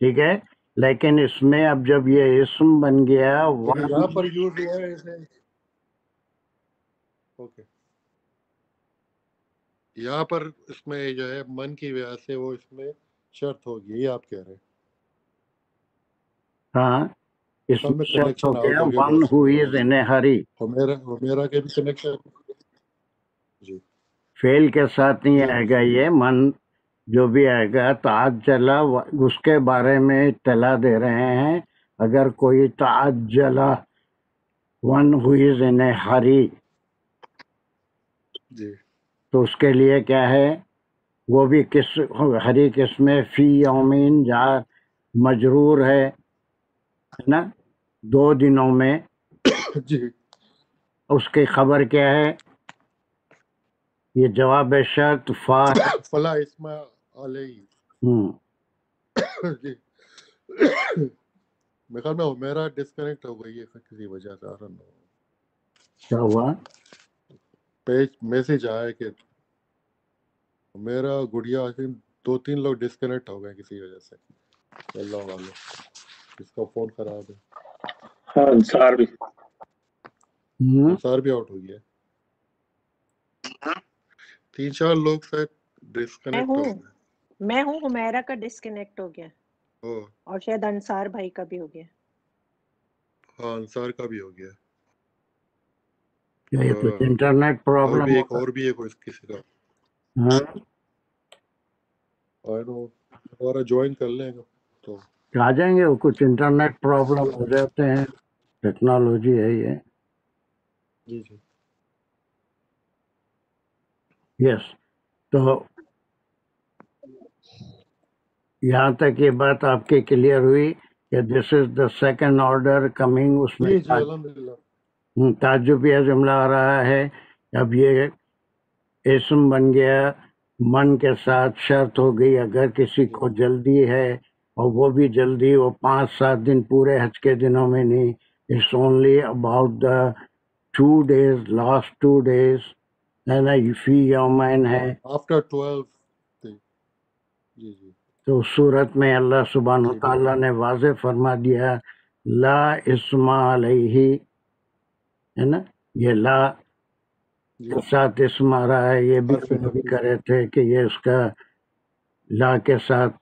ٹھیک ہے، لیکن اس میں اب جب یہ اسم بن گیا یہاں پر یوز ہوا ہے اسے، اوکے یہاں پر اس میں جو ہے من کی وجہ سے وہ اس میں شرط ہوگی، یہ آپ کہہ رہے ہیں. ہاں، اس میں شرط ہو گیا one who is in a ہری. میرا کے بھی کنیکشن جی فعل کے ساتھ نہیں آئے گا، یہ من جو بھی آئے گا تعجلا اس کے بارے میں اطلاع دے رہے ہیں. اگر کوئی تعجلا one who is in a ہری جی تو اس کے لیے کیا ہے، وہ بھی کس ہری کس میں فی یومین جہاں مجرور ہے نا، 2 دنوں میں. جی اس کی خبر کیا ہے، یہ جواب شرط فلا اسم علیہ. جی میرے خیال میں میرا ڈسکنیکٹ ہو گئی ہے کسی وجہ سے، کیا ہوا، پیج میسج آیا کہ میرا گڑیا 2-3 لوگ ڈسکنیکٹ ہو گئے کسی وجہ سے، اللہ عالم اس کا فون خراب ہے. ہاں انصار بھی آؤٹ ہو گیا، 3-4 لوگ شاید ڈسکنیکٹ ہو گئے. میں ہوں، حمیرہ کا ڈسکنیکٹ ہو گیا. ہاں اور شاید انصار بھائی کا بھی ہو گیا. ہاں انصار کا بھی ہو گیا. کیا یہ کچھ انٹرنیٹ اور پرابلم بھی ایک ہوگا؟ اور بھی ہے کوئی کسی کا. ہاں آئی نو دوبارہ جوائن کر لیں گے تو. آ جائیں گے. وہ کچھ انٹرنیٹ پرابلم ہو جاتے ہیں. ٹیکنالوجی ہے یہ. جی جی یس. تو یہاں تک یہ بات آپ کی کلیئر ہوئی کہ دس is the second order coming. اس میں جی جی الحمد للہ. تعجبیہ جملہ آ رہا ہے. اب یہ اسم بن گیا. من کے ساتھ شرط ہو گئی اگر کسی کو جلدی ہے اور وہ بھی جلدی وہ 5-7 دن پورے حج کے دنوں میں نہیں. It's only about the 2 days last 2 days ہے نا. فی یومین ہے. آفٹر 12 جی جی تو اس صورت میں اللہ سبحانہ جی تعالیٰ نے واضح فرما دیا لا اسم علیہ ہے نا. یہ لا جی کے ساتھ اسم آ رہا ہے. یہ بھی حرف نبی نفی. کرے تھے کہ یہ اس کا لا کے ساتھ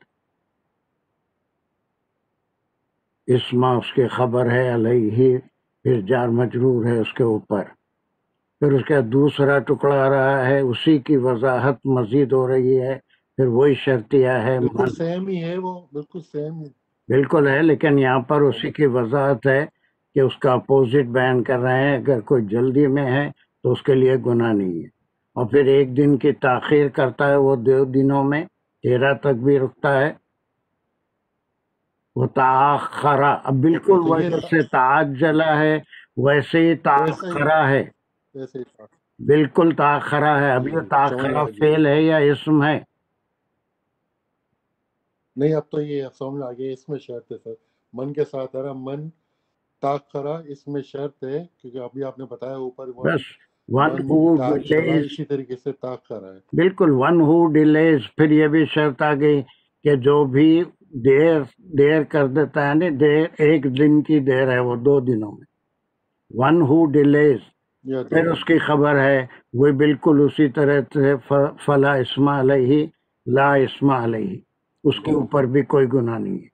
اسم اس کے خبر ہے علیہ پھر جار مجرور ہے اس کے اوپر. پھر اس کا دوسرا ٹکڑا آ رہا ہے اسی کی وضاحت مزید ہو رہی ہے. پھر وہی شرطیہ ہے بالکل من سیم ہی ہے وہ بالکل سیم. بالکل ہے لیکن یہاں پر اسی کی وضاحت ہے کہ اس کا اپوزٹ بیان کر رہے ہیں. اگر کوئی جلدی میں ہے تو اس کے لیے گناہ نہیں ہے. اور پھر 1 دن کی تاخیر کرتا ہے وہ 2 دنوں میں 13 تک بھی رکتا ہے. وہ تاخرہ اب بالکل تو یہ ویسے تعجلہ ہے ویسے ہی ویسے ہی تاخرہ ہے. ویسے ہی تھا. بالکل تاخرہ ہے. اب جی یہ جی سمجھ تاخرہ آ گیا. فعل ہے یا اسم ہے؟ نہیں اب تو یہ سمجھ آ گیا. اس میں شرط ہے سر. من کے ساتھ آ رہا من تاخرہ اس میں شرط ہے کیونکہ ابھی آپ نے بتایا اوپر بس ون من ہو تعجلہ ڈیلیز. اسی طریقے سے تاخرہ ہے. بالکل ون ہو ڈیلیز. پھر یہ بھی شرط آ گئی کہ جو بھی دیر کر دیتا ہے نا دیر 1 دن کی دیر ہے وہ 2 دنوں میں. ون ہو ڈیلیز یا پھر 2 اس کی خبر ہے وہ بالکل اسی طرح سے فلا اسم علیہ لا اسم علیہ اس کے اوپر بھی کوئی گناہ نہیں ہے.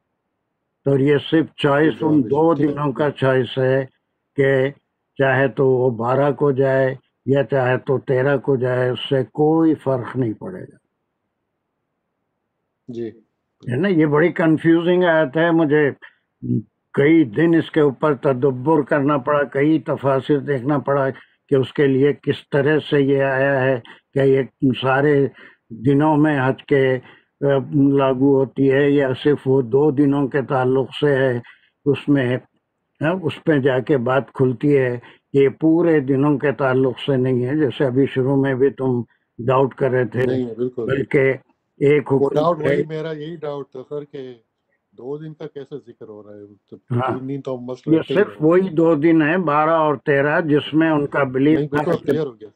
تو یہ صرف چوائس ان 2 دنوں کا چوائس ہے کہ چاہے تو وہ 12 کو جائے یا چاہے تو 13 کو جائے. اس سے کوئی فرق نہیں پڑے گا. جی ہے نا. یہ بڑی کنفیوزنگ آیت ہے. مجھے کئی دن اس کے اوپر تدبر کرنا پڑا. کئی تفاسیر دیکھنا پڑا کہ اس کے لیے کس طرح سے یہ آیا ہے کہ یہ سارے دنوں میں حج کے لاگو ہوتی ہے یا صرف وہ 2 دنوں کے تعلق سے ہے. اس میں اس پہ جا کے بات کھلتی ہے کہ یہ پورے دنوں کے تعلق سے نہیں ہے جیسے ابھی شروع میں بھی تم ڈاؤٹ کر رہے تھے. نہیں ہے بالکل. بلکہ ایک وہ حکم ڈاؤٹ ہے. وہی میرا یہی ڈاؤٹ تھا سر کہ 2 دن کا کیسے ذکر ہو رہا ہے. ہاں 3 دن تو مسئلہ یہ رہتا ہی صرف ہے. وہی 2 دن ہیں 12 اور 13 جس میں ان کا بلیف نہیں بالکل ہے کہ کلیئر ہو گیا.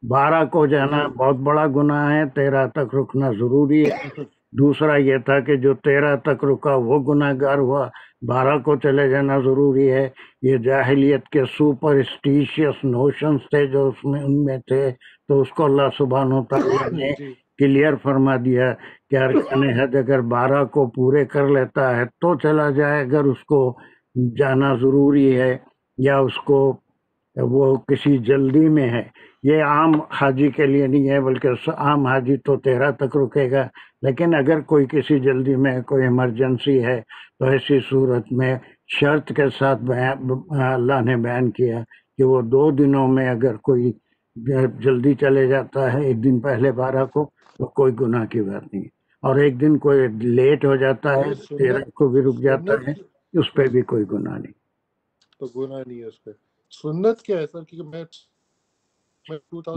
12 کو جانا جی بہت بڑا گناہ ہے. 13 تک رکنا ضروری ہے. دوسرا یہ تھا کہ جو 13 تک رکا وہ گناہ گار ہوا. 12 کو چلے جانا ضروری ہے. یہ جاہلیت کے سپرسٹیشیس نوشنز تھے جو اس میں ان میں تھے. تو اس کو اللہ سبحانہ تعالیٰ نے جی کلیئر فرما دیا کہ ارکان حج اگر 12 کو پورے کر لیتا ہے تو چلا جائے. اگر اس کو جانا ضروری ہے یا اس کو وہ کسی جلدی میں ہے. یہ عام حاجی کے لیے نہیں ہے بلکہ عام حاجی تو 13 تک رکے گا. لیکن اگر کوئی کسی جلدی میں کوئی ایمرجنسی ہے تو ایسی صورت میں شرط کے ساتھ اللہ نے بیان کیا کہ وہ 2 دنوں میں اگر کوئی جلدی چلے جاتا ہے 1 دن پہلے 12 کو تو کوئی گناہ کی بات نہیں. اور 1 دن کوئی لیٹ ہو جاتا ہے 13 کو بھی رک جاتا ہے اس پہ بھی کوئی گناہ نہیں. تو گناہ نہیں ہے اس پہ. سنت کیا ہے سر کیونکہ میں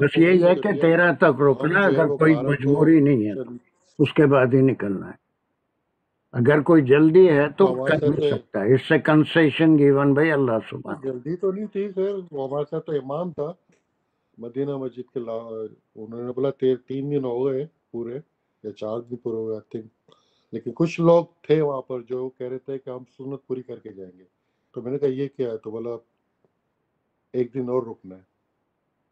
بس یہی ہے کہ 13 تک رکنا. اگر کوئی مجبوری نہیں ہے اس کے بعد ہی نکلنا ہے. اگر کوئی جلدی ہے تو کر بھی سکتا ہے. اس سے کنسیشن گیون بھائی اللہ سبحانہ. جلدی تو نہیں تھی خیر. وہ ہمارے ساتھ تو امام تھا مدینہ مسجد کے. انہوں نے بولا 3 دن ہو گئے پورے یا 4 دن پورے ہوئے آئی تھنک. لیکن کچھ لوگ تھے وہاں پر جو کہہ رہے تھے کہ ہم سنت پوری کر کے جائیں گے. تو میں نے کہا یہ کیا ہے. تو بولا 1 دن اور رکنا ہے.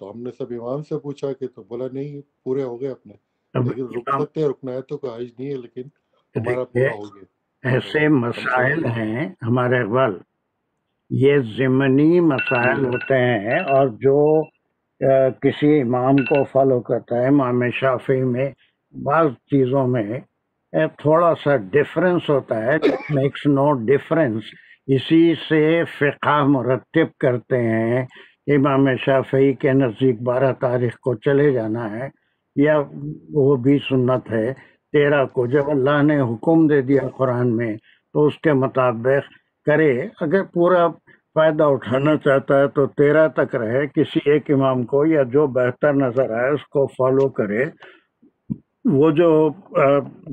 تو ہم نے سب امام سے پوچھا کہ تو بولا نہیں پورے ہو گئے اپنے. لیکن رک سکتے ہیں رکنا ہے تو کوئی حرج نہیں ہے لیکن ہمارا پورا ہو گیا. ایسے مسائل ہیں ہمارے اقبال، یہ ضمنی مسائل ہوتے ہیں، اور جو کسی امام کو فالو کرتا ہے، امام شافعی میں بعض چیزوں میں تھوڑا سا ڈفرنس ہوتا ہے، میکس نو ڈفرنس، اسی سے فقہ مرتب کرتے ہیں امام شافعی کے نزدیک 12 تاریخ کو چلے جانا ہے، یا وہ بھی سنت ہے 13 کو، جب اللہ نے حکم دے دیا قرآن میں تو اس کے مطابق کرے، اگر پورا فائدہ اٹھانا چاہتا ہے تو 13 تک رہے، کسی ایک امام کو یا جو بہتر نظر آئے اس کو فالو کرے۔ وہ جو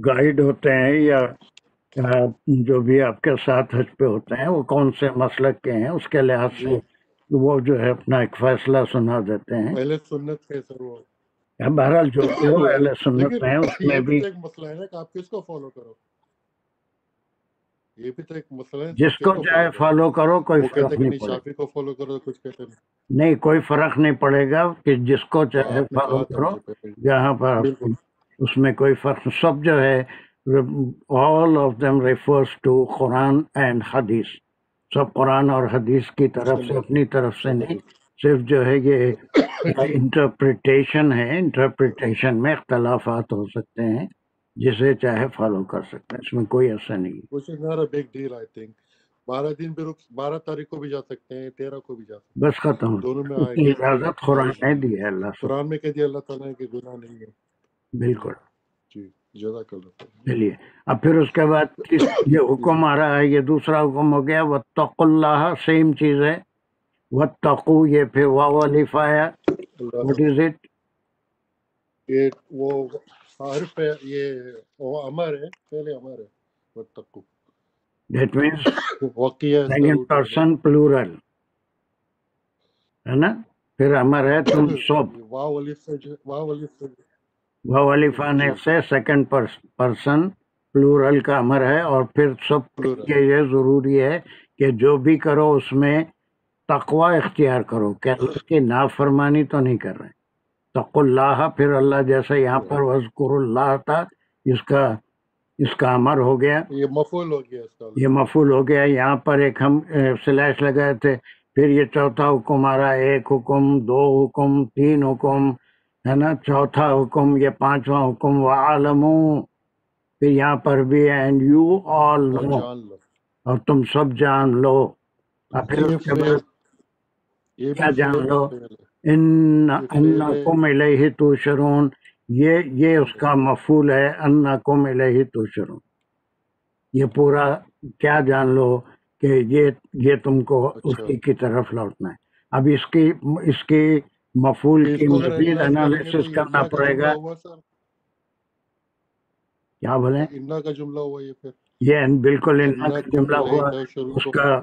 گائیڈ ہوتے ہیں یا جو بھی آپ کے ساتھ حج پہ ہوتے ہیں وہ کون سے مسلک کے ہیں اس کے لحاظ سے وہ جو ہے اپنا ایک فیصلہ سنا دیتے ہیں۔ اہل سنت کے سر وہ بہرحال جو بھی ہو اہل سنت لیکن میں اس میں یہ بھی تو ایک مسئلہ ہے نا کہ آپ کس کو فالو کرو، یہ بھی تو ایک مسئلہ ہے، جس کو چاہے فالو کرو، کوئی وہ فرق کہتے ہیں کہ نہیں نہیں پڑے شافی کو فالو کرو، کچھ کہتے ہیں نہیں، کوئی فرق نہیں پڑے گا کہ جس کو چاہے آپ نے فالو کہا تھا کرو، مجھے پہلے، جہاں پر بالکل اس میں کوئی فرق، سب جو ہے all of them refers to Quran and حدیث، سب قرآن اور حدیث کی طرف سے، اپنی طرف سے نہیں، صرف جو ہے یہ انٹرپریٹیشن ہے، انٹرپریٹیشن میں اختلافات ہو سکتے ہیں، جسے چاہے فالو کر سکتے ہیں، اس میں کوئی ایسا نہیں ہے۔ which is not a big deal I think 12 دن بھی 12 تاریخ کو بھی جا سکتے ہیں، 13 کو بھی جا سکتے بس ختم، ہیں، دونوں میں آئے کی گا اجازت قرآن نے دی ہے اللہ سے، قرآن میں کہہ دیا اللہ تعالیٰ نے کہ گناہ نہیں ہے۔ بالکل۔ جی جزاک اللہ خیر۔ چلیے اب پھر اس کے بعد یہ حکم آ رہا ہے، یہ دوسرا حکم ہو گیا واتقوا اللہ، سیم چیز ہے، واتقوا یہ پھر واو الف آیا، واٹ از اٹ؟ یہ وہ حرف ہے، یہ وہ امر ہے، پہلے امر ہے واتقوا، دیٹ مینس واقعہ اس کا سیکنڈ روٹ ہے پرسن پلورل ہے نا، پھر امر ہے تم سب، واو الف سے واو الف سے واو الف آنے سے سیکنڈ پرسن پلورل کا امر ہے، اور پھر سب کے لیے یہ ضروری ہے کہ جو بھی کرو اس میں تقوی اختیار کرو، کہ اللہ کی نافرمانی تو نہیں کر رہے، تقوا اللہ، پھر اللہ جیسے یہاں پر وذکر اللہ تھا، اس کا امر ہو گیا، یہ مفعول ہو گیا اس کا، یہ مفعول ہو گیا، یہاں پر ایک ہم سلیش لگائے تھے، پھر یہ چوتھا حکم آ رہا ہے، ایک حکم، دو حکم، تین حکم ہے نا، چوتھا حکم، یہ پانچواں حکم وَعَلَمُوا، پھر یہاں پر بھی اینڈ یو آل نو، جان لو، اور تم سب جان لو، اور پھر یہ اس کے بعد یہ کیا بھی جان لو، فعل انکم الیہ تحشرون، یہ اس کا مفعول ہے، انکم الیہ تحشرون، یہ پورا کیا جان لو کہ یہ تم کو اسی کی طرف لوٹنا ہے۔ اب اس کی مفعول کی مزید انالیسس کرنا پڑے گا، کیا بولیں، انا کا جملہ ہوا یہ پھر یہ بالکل انا کا جملہ ہوا،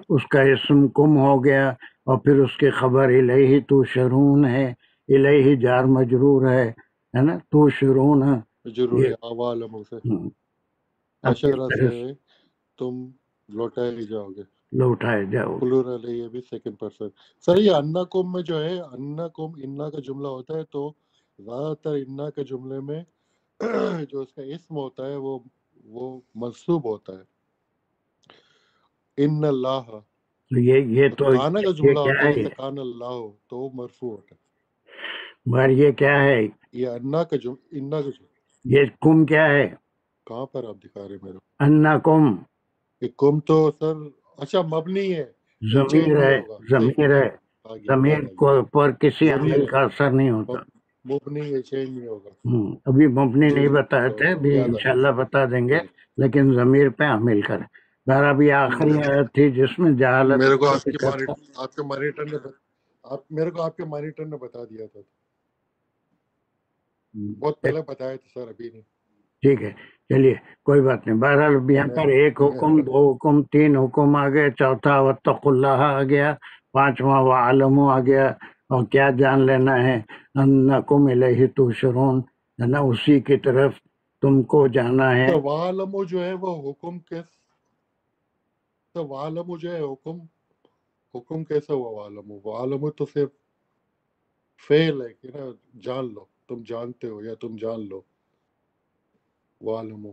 اس کا اسم کم ہو گیا، اور پھر اس کی خبر الیہ تحشرون ہے، الیہ جار مجرور ہے نا، تحشرون ضروری عوالم سے حشر سے تم لوٹائے جاؤ گے، لوٹائے جاؤ، پلورل ہے یہ بھی سیکنڈ پرسن۔ سر یہ انکم میں جو ہے انکم انا کا جملہ ہوتا ہے تو زیادہ تر انا کے جملے میں جو اس کا اسم ہوتا ہے وہ منصوب ہوتا ہے، ان اللہ، تو یہ تو کانا کا یہ جملہ کیا ہوتا ہے ہے، جیسے کان اللہ ہو تو وہ مرفوع ہوتا ہے، مگر یہ کیا ہے، یہ انا کا جملہ یہ کم کیا ہے، کہاں پر آپ دکھا رہے میرے انکم کم تو سر اچھا مبنی ہے، ضمیر ہے، ضمیر ہے، ضمیر پر کسی عمل کا اثر نہیں ہوتا، مبنی ہے، چینج نہیں ہوگا۔ ابھی مبنی نہیں بتائے تھے، ابھی انشاءاللہ بتا دیں گے، لیکن ضمیر پہ عمل کریں۔ بہر ابھی آخری آیت تھی جس میں جہالت میرے کو آپ کے مانیٹر نے بتا دیا تھا، بہت پہلے بتایا تھا سر، ابھی نہیں۔ ٹھیک ہے چلیے کوئی بات نہیں، بہرحال اب یہاں پر ایک حکم، دو حکم، تین حکم آ گئے، چوتھا واتقوا اللہ آ گیا، پانچواں وعلموا آ گیا، اور کیا جان لینا ہے، انکم الیہ تحشرون ہے نا، اسی کی طرف تم کو جانا ہے۔ وعلموا جو ہے وہ حکم وعلموا جو ہے حکم کیسا ہوا؟ وعلموا تو صرف فعل ہے کہ نا، جان لو، تم جانتے ہو یا تم جان لو، وعلموا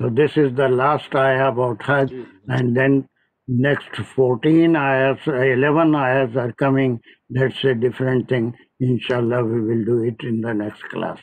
So this is the last ayah about Hajj, and then next 14 ayahs, 11 ayahs are coming. That's a different thing. Inshallah, we will do it in the next class.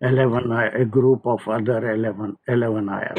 11, a group of other 11 ayat.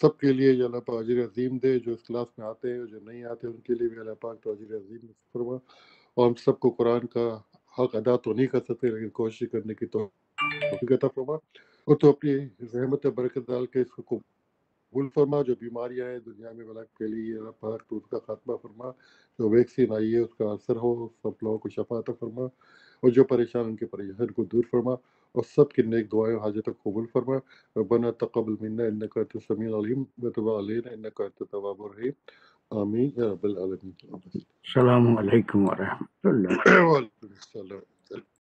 سب کے لیے یا اللہ پاک اجر عظیم دے، جو اس class میں آتے ہیں جو نہیں آتے ان کے لیے بھی اللہ پاک تو اجر عظیم فرما، اور ہم سب کو قرآن کا حق ادا تو نہیں کر سکتے لیکن کوشش کرنے کی توفیق عطا فرما، اور تو اپنی رحمت برکت ڈال کے اس کو قبول فرما، جو بیماریاں ہیں دنیا میں بلا کے لیے اللہ پاک تو اس کا خاتمہ فرما، جو ویکسین آئی ہے اس کا اثر ہو، سب لوگوں کو شفا عطا فرما، اور جو پریشان ان کے پریشان کو دور فرما، اور سب کی نیک دعائیں حاجت قبول فرما۔ ربنا تقبل منا انك انت السميع العليم وتب علينا انك انت التواب الرحيم، آمین یا رب العالمین۔ السلام علیکم ورحمۃ اللہ۔ وعلیکم السلام۔